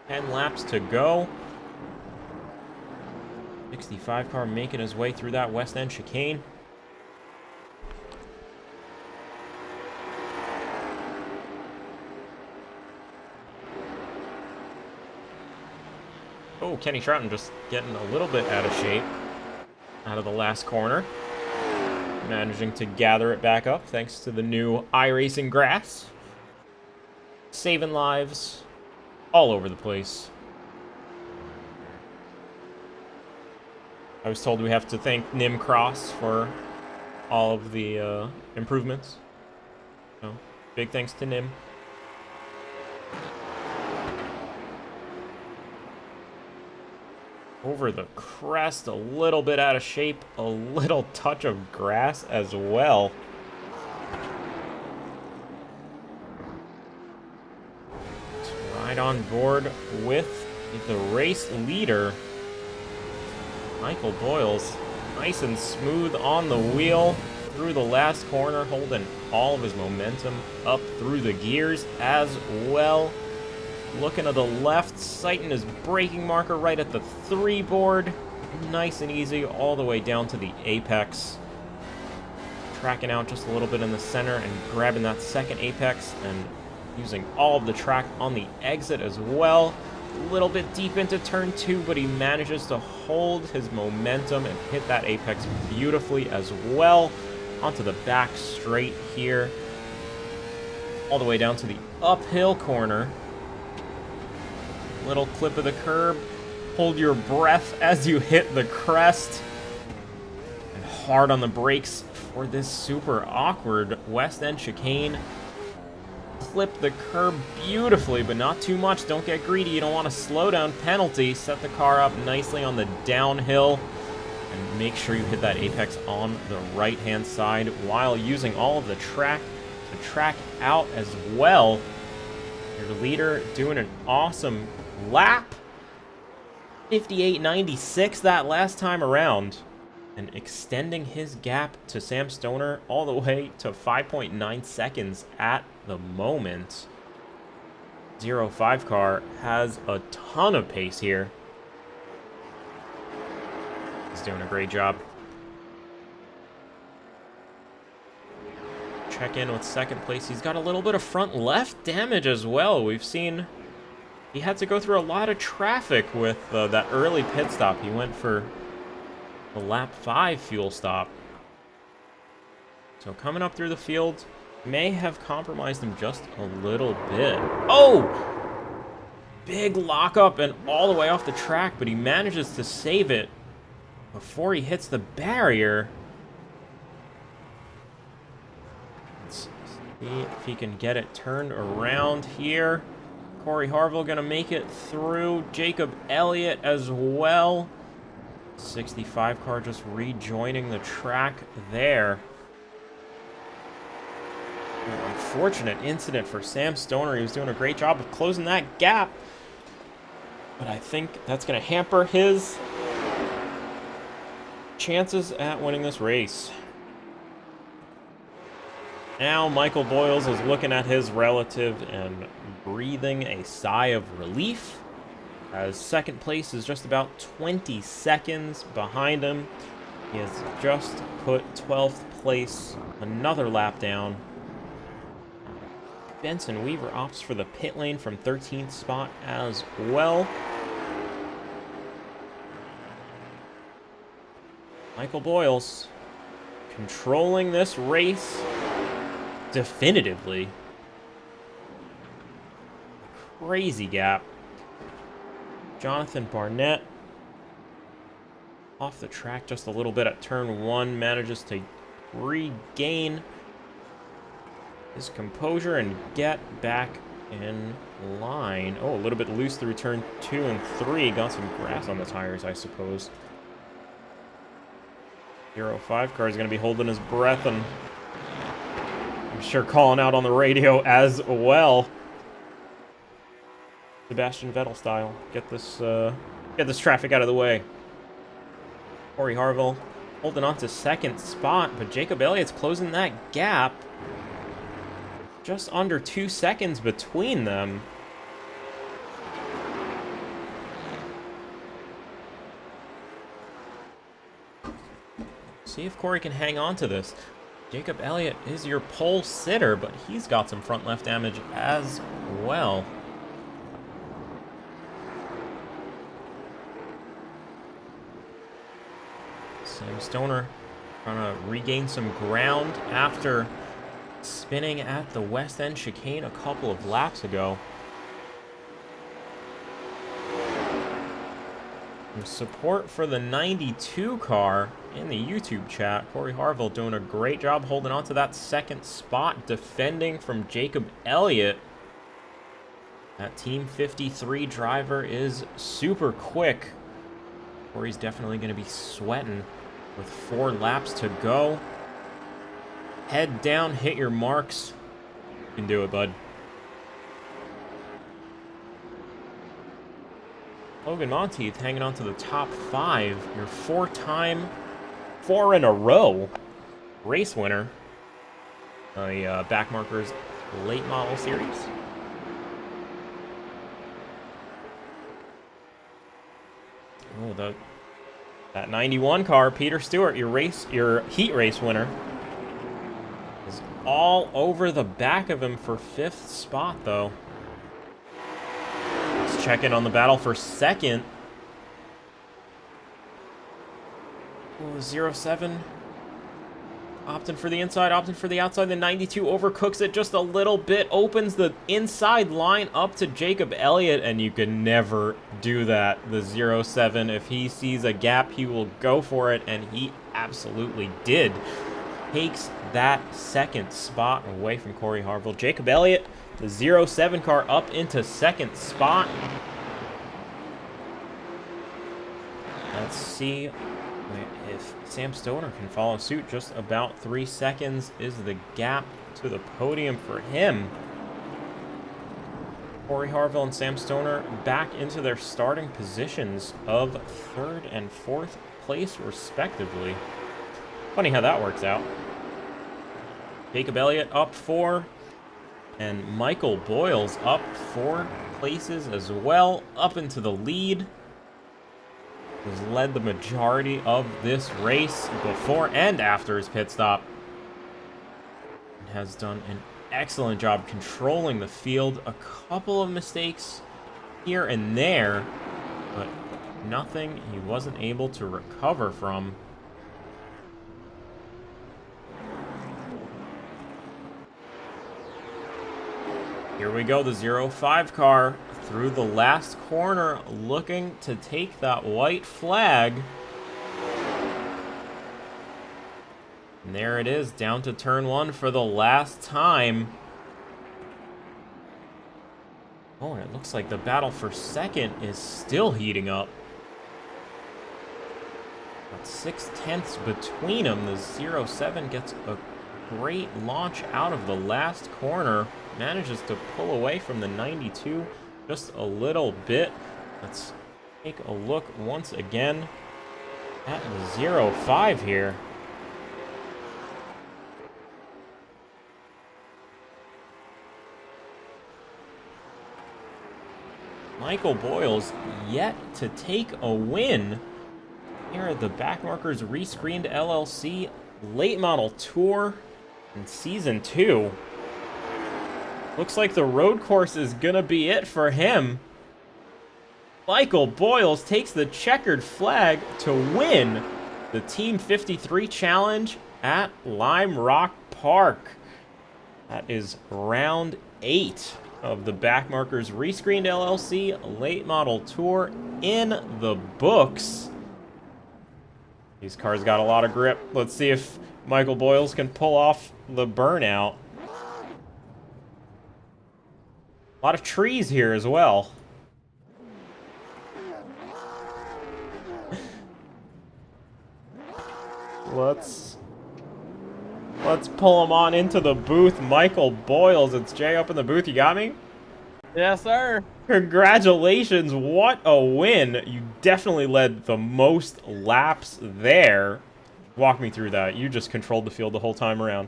10 laps to go. 65 car making his way through that West End chicane. Oh, Kenny Troughton just getting a little bit out of shape out of the last corner. Managing to gather it back up thanks to the new iRacing grass. Saving lives all over the place. I was told we have to thank Nim Cross for all of the improvements. So, big thanks to Nim. Over the crest, a little bit out of shape, a little touch of grass as well. Right on board with the race leader, Michael Boyles, nice and smooth on the wheel through the last corner, holding all of his momentum up through the gears as well. Looking to the left, sighting his braking marker right at the 3 board. Nice and easy all the way down to the apex. Tracking out just a little bit in the center and grabbing that second apex and using all of the track on the exit as well. A little bit deep into turn 2, but he manages to hold his momentum and hit that apex beautifully as well. Onto the back straight here. All the way down to the uphill corner. Little clip of the curb. Hold your breath as you hit the crest. And hard on the brakes for this super awkward West End chicane. Clip the curb beautifully, but not too much. Don't get greedy. You don't want a slowdown penalty. Set the car up nicely on the downhill. And make sure you hit that apex on the right-hand side while using all of the track to track out as well. Your leader doing an awesome lap. 58.96 that last time around. And extending his gap to Sam Stoner all the way to 5.9 seconds at the moment. 05 car has a ton of pace here. He's doing a great job. Check in with second place. He's got a little bit of front left damage as well. We've seen he had to go through a lot of traffic with that early pit stop. He went for the lap 5 fuel stop. So coming up through the field may have compromised him just a little bit. Oh! Big lockup and all the way off the track, but he manages to save it before he hits the barrier. Let's see if he can get it turned around here. Corey Harville gonna make it through. Jacob Elliott as well. 65 car just rejoining the track there. An unfortunate incident for Sam Stoner. He was doing a great job of closing that gap, but I think that's going to hamper his chances at winning this race. Now Michael Boyles is looking at his relative and breathing a sigh of relief, as second place is just about 20 seconds behind him. He has just put 12th place another lap down. Benson Weaver opts for the pit lane from 13th spot as well. Michael Boyles controlling this race definitively. Crazy gap. Jonathan Barnett off the track just a little bit at turn 1, manages to regain his composure and get back in line. Oh, a little bit loose through turn 2 and 3. Got some grass on the tires, I suppose. 05 car is going to be holding his breath and I'm sure calling out on the radio as well. Sebastian Vettel style. Get this traffic out of the way. Corey Harville holding on to second spot, but Jacob Elliott's closing that gap. Just under 2 seconds between them. See if Corey can hang on to this. Jacob Elliott is your pole sitter, but he's got some front left damage as well. Sam Stoner trying to regain some ground after spinning at the West End chicane a couple of laps ago. Some support for the 92 car in the YouTube chat. Corey Harville doing a great job holding on to that second spot, defending from Jacob Elliott. That Team 53 driver is super quick. Corey's definitely going to be sweating with 4 laps to go. Head down, hit your marks. You can do it, bud. Logan Monteith hanging on to the top 5. Your 4-time, 4 in a row race winner. The Backmarkers late model series. Oh, that 91 car, Peter Stewart, your heat race winner, is all over the back of him for 5th spot, though. Let's check in on the battle for second. Oh, 07 opting for the inside, opting for the outside. The 92 overcooks it just a little bit, opens the inside line up to Jacob Elliott, and you can never do that. The 07, if he sees a gap, he will go for it, and he absolutely did. Takes that second spot away from Corey Harville. Jacob Elliott, the 07 car, up into second spot. Let's see if Sam Stoner can follow suit. Just about 3 seconds is the gap to the podium for him. Corey Harville and Sam Stoner back into their starting positions of 3rd and 4th place, respectively. Funny how that works out. Jacob Elliott up 4, and Michael Boyles up 4 places as well, up into the lead. Has led the majority of this race before and after his pit stop. And has done an excellent job controlling the field. A couple of mistakes here and there, but nothing he wasn't able to recover from. Here we go, the 05 car through the last corner, looking to take that white flag. And there it is, down to turn 1 for the last time. Oh, and it looks like the battle for second is still heating up. Got 6/10 between them. The 07 gets a great launch out of the last corner. Manages to pull away from the 92 just a little bit. Let's take a look once again at the 05 here. Michael Boyles yet to take a win here at the Backmarkers ReScreened LLC Late Model Tour in Season 2. Looks like the road course is gonna be it for him. Michael Boyles takes the checkered flag to win the Team 53 challenge at Lime Rock Park. That is round 8 of the Backmarkers ReScreened LLC Late Model Tour in the books. These cars got a lot of grip. Let's see if Michael Boyles can pull off the burnout. A lot of trees here as well. Let's pull him on into the booth. Michael Boyles, it's Jay up in the booth. You got me? Yes, sir. Congratulations, what a win. You definitely led the most laps there. Walk me through that. You just controlled the field the whole time around.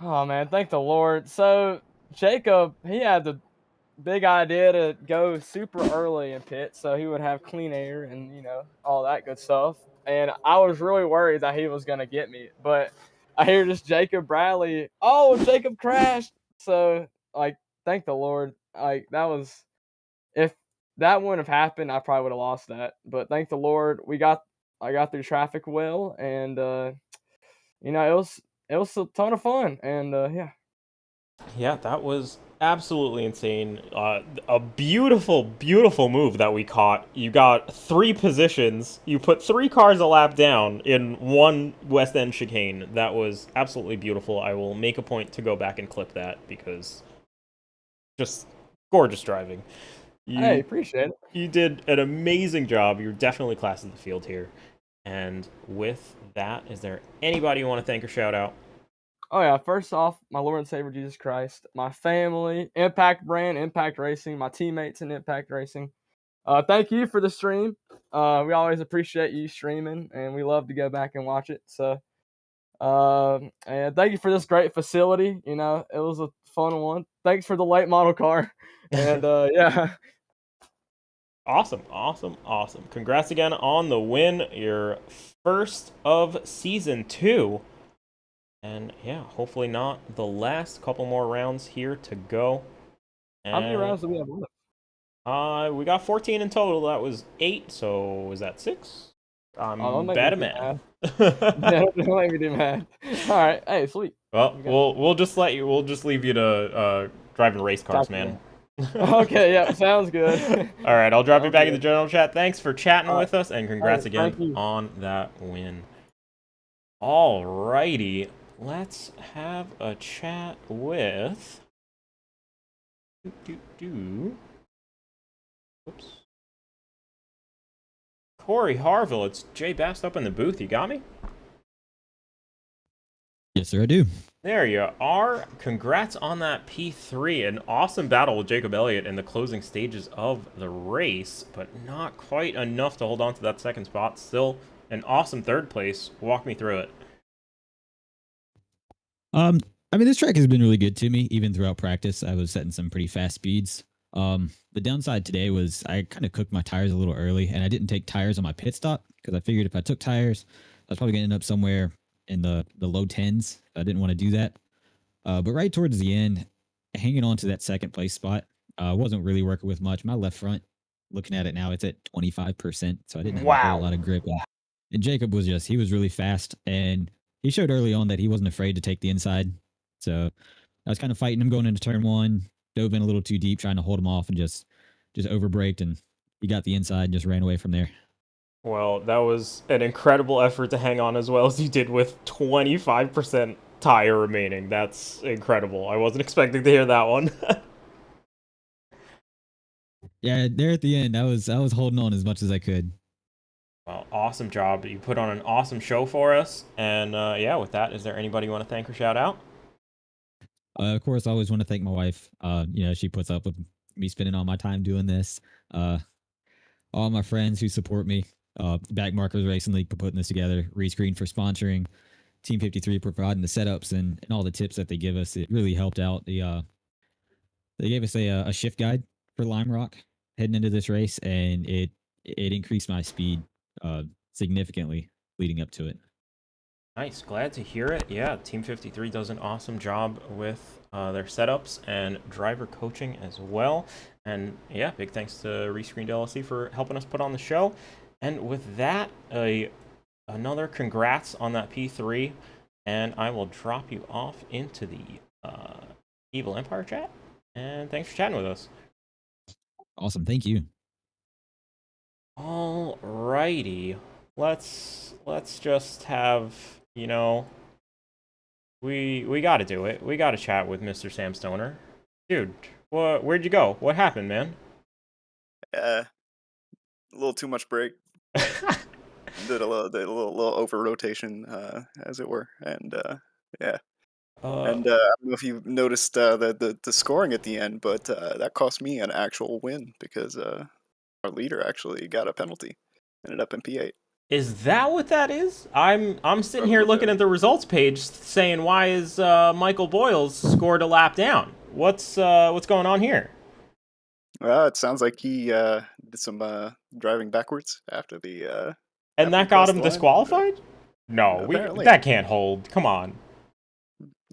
Oh, man, thank the Lord. So, Jacob, he had the big idea to go super early in pit so he would have clean air and, you know, all that good stuff. And I was really worried that he was going to get me. But I hear this Jacob Bradley, oh, Jacob crashed. So, like, thank the Lord. Like, that was, if that wouldn't have happened, I probably would have lost that. But thank the Lord, I got through traffic well. And, you know, it was a ton of fun. And, yeah. Yeah, that was absolutely insane. A beautiful, beautiful move that we caught. You got 3 positions. You put 3 cars a lap down in one West End chicane. That was absolutely beautiful. I will make a point to go back and clip that because just gorgeous driving. Hey, appreciate it. You did an amazing job. You're definitely class of the field here. And with that, is there anybody you want to thank or shout out? Oh, yeah. First off, my Lord and Savior Jesus Christ, my family, Impact Brand, Impact Racing, my teammates in Impact Racing. Thank you for the stream. We always appreciate you streaming, and we love to go back and watch it. So, and thank you for this great facility. You know, it was a fun one. Thanks for the late model car. And, yeah. Awesome, awesome, awesome. Congrats again on the win. Your first of Season 2. And yeah, hopefully not the last. Couple more rounds here to go. And, How many rounds do we have left? We got 14 in total. That was 8. So is that 6? I'm bad at math. Don't make me do math. All right. Hey, sweet. Well, we'll just leave you to driving race cars, man. Okay, yeah, sounds good. All right, I'll drop you back in the general chat. Thanks for chatting with us, and congrats again on that win. All righty. Let's have a chat with Oops. Corey Harville. It's JayBast up in the booth. You got me? Yes, sir, I do. There you are. Congrats on that P3. An awesome battle with Jacob Elliott in the closing stages of the race, but not quite enough to hold on to that second spot. Still an awesome third place. Walk me through it. I mean, this track has been really good to me, even throughout practice. I was setting some pretty fast speeds. The downside today was I kind of cooked my tires a little early, and I didn't take tires on my pit stop because I figured if I took tires, I was probably going to end up somewhere in the low 10s. I didn't want to do that. But right towards the end, hanging on to that second place spot, wasn't really working with much. My left front, looking at it now, it's at 25%, so I didn't have a whole lot of grip. And Jacob was he was really fast, and he showed early on that he wasn't afraid to take the inside. So I was kind of fighting him going into turn one, dove in a little too deep, trying to hold him off, and just overbraked, and he got the inside and just ran away from there. Well, that was an incredible effort to hang on as well as you did with 25% tire remaining. That's incredible. I wasn't expecting to hear that one. Yeah, there at the end, I was holding on as much as I could. Well, awesome job. You put on an awesome show for us. And yeah, with that, is there anybody you want to thank or shout out? Of course, I always want to thank my wife. She puts up with me spending all my time doing this. All my friends who support me. Backmarkers Racing League for putting this together. ReScreened for sponsoring. Team53 providing the setups and all the tips that they give us. It really helped out. They gave us a shift guide for Lime Rock heading into this race, and it increased my speed significantly leading up to it. Nice, glad to hear it. Yeah, Team 53 does an awesome job with their setups and driver coaching as well. And yeah, big thanks to ReScreened LLC for helping us put on the show. And with that, another congrats on that P3. And I will drop you off into the Evil Empire chat. And thanks for chatting with us. Awesome, thank you. Alrighty, let's just have, we got to do it. We got to chat with Mr. Sam Stoner. Dude, where'd you go? What happened, man? A little too much break. did a little over rotation, as it were, and yeah. And I don't know if you noticed the scoring at the end, but that cost me an actual win because our leader actually got a penalty, ended up in P8. Is that what that is? I'm sitting here looking at the results page, saying why is Michael Boyles scored a lap down? What's going on here? Well, it sounds like he did some driving backwards after the. And that got him disqualified? No, that can't hold. Come on.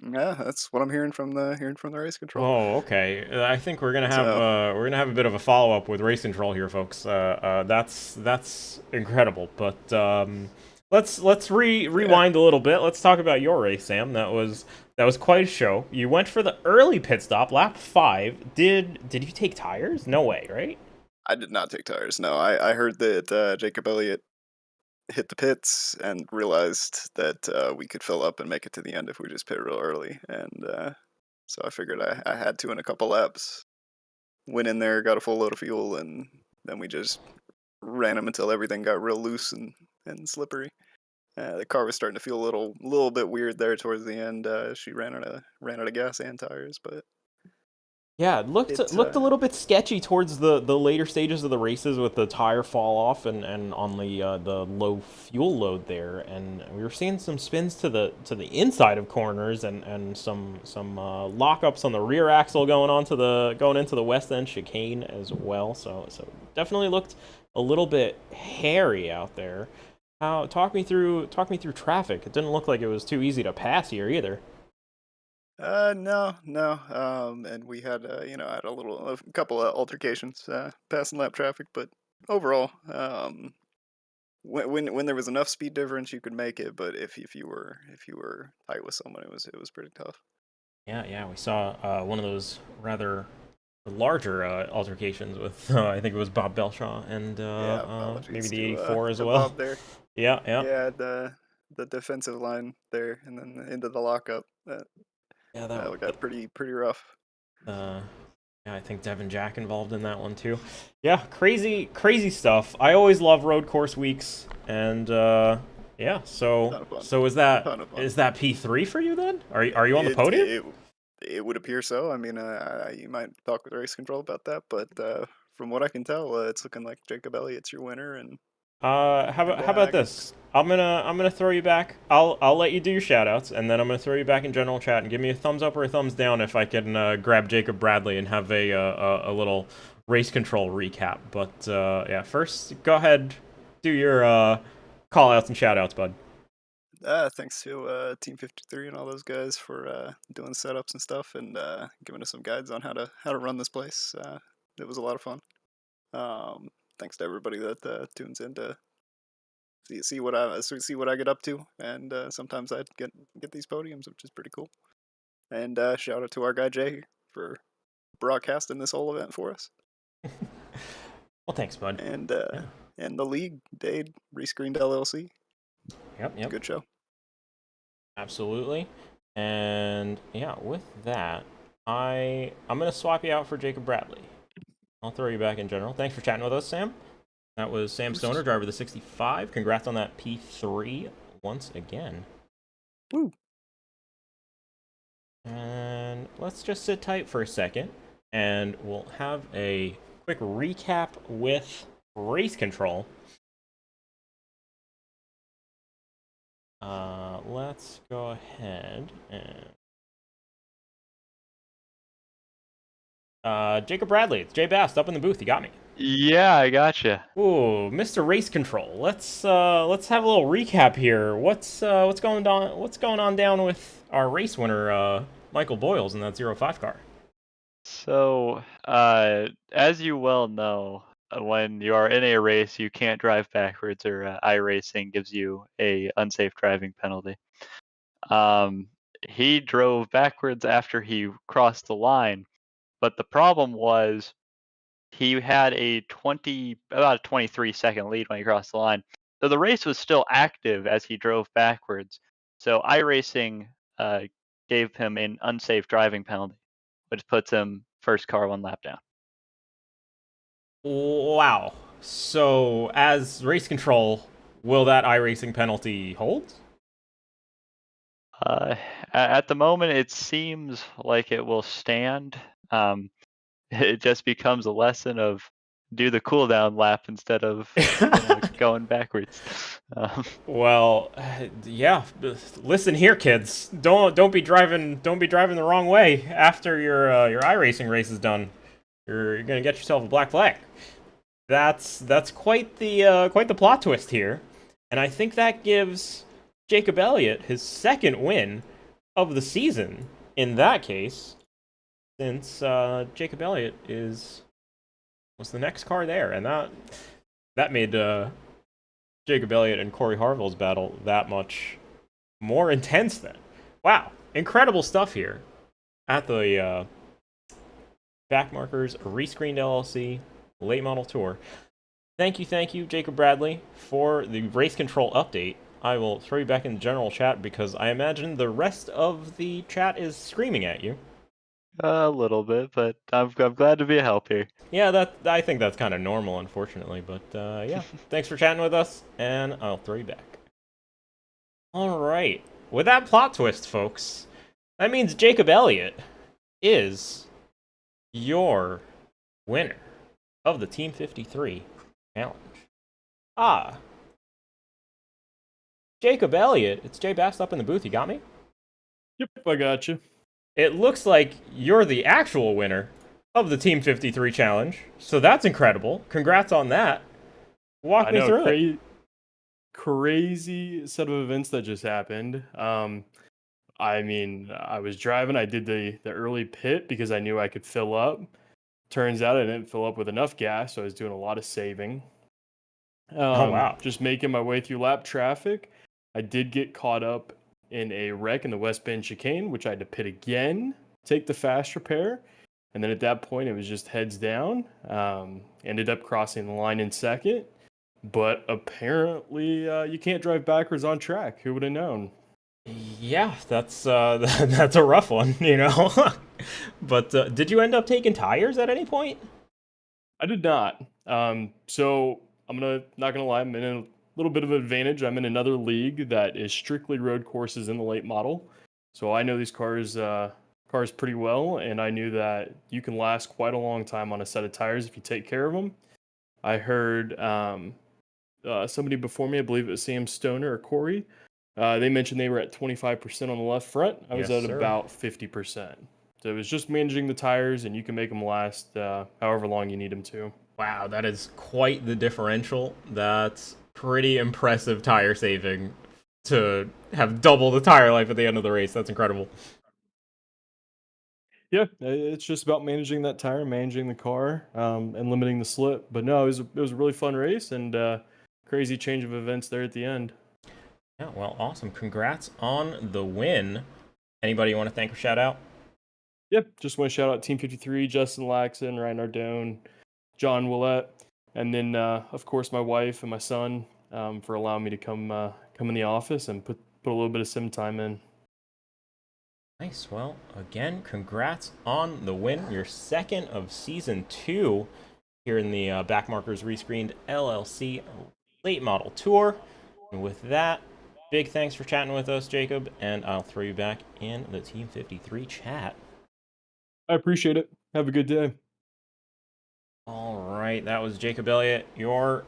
Yeah, that's what I'm hearing from the race control. Oh, okay. I think we're gonna have a bit of a follow up with race control here, folks. That's incredible. But let's rewind a little bit. Let's talk about your race, Sam. That was quite a show. You went for the early pit stop, lap 5. Did you take tires? No way, right? I did not take tires. No, I heard that Jacob Elliott hit the pits and realized that we could fill up and make it to the end if we just pit real early, and so I figured I had to in a couple laps. Went in there, got a full load of fuel, and then we just ran them until everything got real loose and slippery. The car was starting to feel a little bit weird there towards the end. She ran out of gas and tires, but yeah, it looked a little bit sketchy towards the later stages of the races with the tire fall off and on the low fuel load there, and we were seeing some spins to the inside of corners and some lockups on the rear axle going into the west end chicane as well. So definitely looked a little bit hairy out there. Talk me through traffic. It didn't look like it was too easy to pass here either. No. And we had, had a couple of altercations, passing lap traffic, but overall, when there was enough speed difference, you could make it. But if you were tight with someone, it was pretty tough. Yeah, we saw one of those rather larger altercations with I think it was Bob Belshaw and maybe the 84 as well. Bob there. Yeah. Yeah, the defensive line there, and then into the lockup. Yeah, that got pretty rough. Yeah, I think Devin Jack involved in that one too. Yeah, crazy stuff. I always love road course weeks, and yeah, Yeah. So Ton of fun. so is Ton of fun. that P3 for you then? Are you on the podium? It would appear so. I mean, you might talk with Race Control about that, but from what I can tell, it's looking like Jacob Elliott's your winner. And How about this? I'm gonna throw you back. I'll let you do your shoutouts, and then I'm gonna throw you back in general chat and give me a thumbs up or a thumbs down if I can grab Jacob Bradley and have a little Race Control recap. But yeah, first go ahead, do your call outs and shoutouts, bud. Thanks to Team 53 and all those guys for doing setups and stuff, and giving us some guides on how to run this place. It was a lot of fun. Thanks to everybody that tunes in to see what I get up to, and sometimes I get these podiums, which is pretty cool. And shout out to our guy Jay for broadcasting this whole event for us. Well, thanks, bud. And Yeah. and the league, Dade, ReScreened LLC. Yep. Good show. Absolutely. And yeah, with that, I'm gonna swap you out for Jacob Bradley. I'll throw you back in general. Thanks for chatting with us, Sam. That was Sam Stoner, driver of the 65. Congrats on that P3 once again. Woo. And let's just sit tight for a second, and we'll have a quick recap with Race Control. Let's go ahead and Jacob Bradley, it's JayBast up in the booth. You got me. Yeah, I gotcha. Ooh, Mr. Race Control. Let's have a little recap here. What's going on down with our race winner, Michael Boyles, in that 05 car? So, as you well know, when you are in a race, you can't drive backwards, or iRacing gives you a unsafe driving penalty. He drove backwards after he crossed the line, but the problem was he had about a 23-second lead when he crossed the line. So the race was still active as he drove backwards. So iRacing gave him an unsafe driving penalty, which puts him first car 1 lap down. Wow. So, as Race Control, will that iRacing penalty hold? At the moment, it seems like it will stand. It just becomes a lesson of do the cooldown lap instead of going backwards. Well, yeah. Listen here, kids. Don't be driving the wrong way after your iRacing race is done. You're gonna get yourself a black flag. That's quite the plot twist here, and I think that gives Jacob Elliott his second win of the season in that case, since Jacob Elliott was the next car there, and that made Jacob Elliott and Corey Harville's battle that much more intense then. Wow, incredible stuff here at the Backmarkers ReScreened LLC Late Model Tour. Thank you, Jacob Bradley, for the Race Control update. I will throw you back in the general chat because I imagine the rest of the chat is screaming at you. A little bit, but I'm glad to be a help here. Yeah, I think that's kind of normal, unfortunately. But yeah, thanks for chatting with us, and I'll throw you back. All right, with that plot twist, folks, that means Jacob Elliott is your winner of the Team 53 challenge. Jacob Elliott, it's JayBast up in the booth. You got me? Yep, I got you. It looks like you're the actual winner of the Team 53 challenge, so that's incredible. Congrats on that. Walk me through it. Crazy set of events that just happened. I mean, I was driving. I did the early pit because I knew I could fill up. Turns out I didn't fill up with enough gas, so I was doing a lot of saving. Oh, wow. Just making my way through lap traffic. I did get caught up in a wreck in the West Bend chicane, which I had to pit again, take the fast repair. And then at that point, it was just heads down. Ended up crossing the line in second. But apparently, you can't drive backwards on track. Who would have known? Yeah, that's a rough one, you know. But did you end up taking tires at any point? I did not. So I'm not gonna lie, I'm in little bit of an advantage. I'm in another league that is strictly road courses in the late model, so I know these cars pretty well, and I knew that you can last quite a long time on a set of tires if you take care of them. I heard somebody before me, I believe it was Sam Stoner or Corey, they mentioned they were at 25% on the left front. I was Yes, at sir. about 50%. So it was just managing the tires, and you can make them last however long you need them to. Wow, that is quite the differential. That's pretty impressive tire saving to have double the tire life at the end of the race. That's incredible. Yeah, it's just about managing that tire, managing the car, and limiting the slip. But no, it was a really fun race, and crazy change of events there at the end. Yeah, well, awesome. Congrats on the win. Anybody you want to thank or shout out? Yep, just want to shout out Team 53, Justin Laxon, Ryan Ardone, John Willett, and then of course my wife and my son for allowing me to come in the office and put a little bit of sim time in. Nice. Well, again, congrats on the win. Your second of season 2 here in the Backmarkers Rescreened LLC Late Model Tour. And with that, big thanks for chatting with us, Jacob, and I'll throw you back in the Team 53 chat. I appreciate it. Have a good day. All right, that was Jacob Elliott, your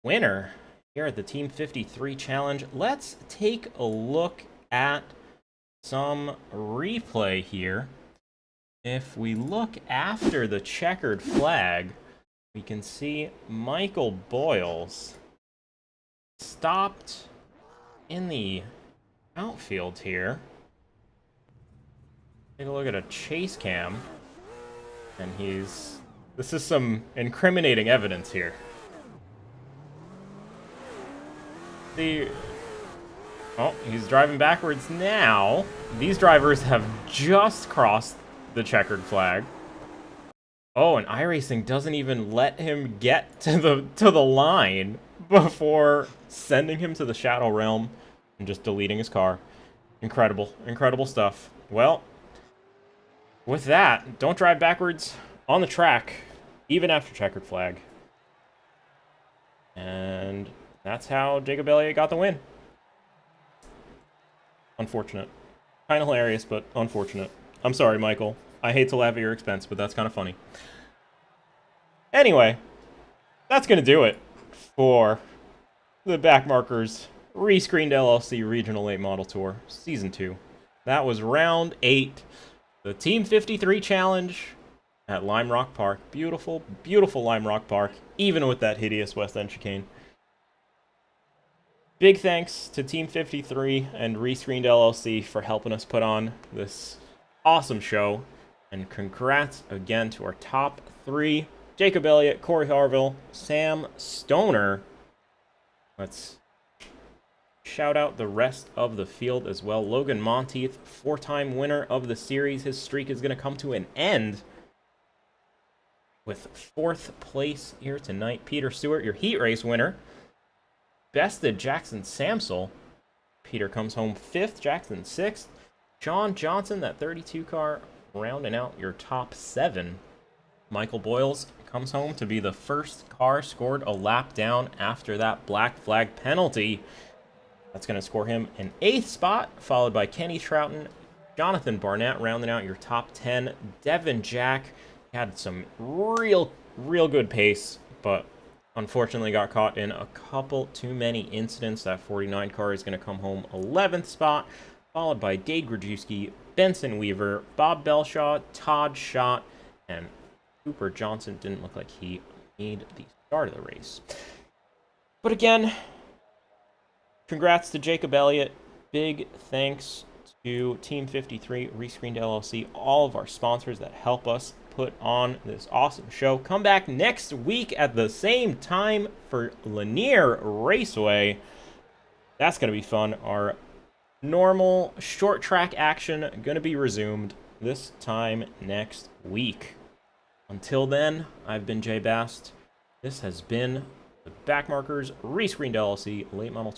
winner here at the Team 53 Challenge. Let's take a look at some replay here. If we look after the checkered flag, we can see Michael Boyles stopped in the outfield here. Take a look at a chase cam, and this is some incriminating evidence here. Oh, he's driving backwards now. These drivers have just crossed the checkered flag. Oh, and iRacing doesn't even let him get to the line before sending him to the Shadow Realm and just deleting his car. Incredible, incredible stuff. Well, with that, don't drive backwards on the track, even after checkered flag. And that's how Jacob Elliott got the win. Unfortunate. Kind of hilarious, but unfortunate. I'm sorry, Michael. I hate to laugh at your expense, but that's kind of funny. Anyway, that's going to do it for the Backmarkers Rescreened LLC Regional Late Model Tour Season 2. That was Round 8, the Team 53 Challenge at Lime Rock Park. Beautiful, beautiful Lime Rock Park, even with that hideous West End chicane. Big thanks to Team 53 and ReScreened LLC for helping us put on this awesome show. And congrats again to our top 3. Jacob Elliott, Corey Harville, Sam Stoner. Let's shout out the rest of the field as well. Logan Monteith, 4-time winner of the series. His streak is going to come to an end with 4th place here tonight. Peter Stewart, your heat race winner, bested Jackson Samsel. Peter comes home 5th, Jackson 6th. John Johnson, that 32 car, rounding out your top 7. Michael Boyles comes home to be the first car scored a lap down after that black flag penalty. That's going to score him an 8th spot, followed by Kenny Troughton, Jonathan Barnett rounding out your top 10. Devin Jack had some real good pace, but unfortunately got caught in a couple too many incidents. That 49 car is going to come home 11th spot, followed by Dade Grajewski, Benson Weaver, Bob Belshaw, Todd Schott, and Cooper Johnson. Didn't look like he made the start of the race. But again, congrats to Jacob Elliott. Big thanks to Team 53, ReScreened LLC, all of our sponsors that help us put on this awesome show. Come back next week at the same time for Lanier Raceway. That's going to be fun. Our normal short track action going to be resumed this time next week. Until then, I've been JayBast. This has been the Backmarkers Rescreened LLC Late Model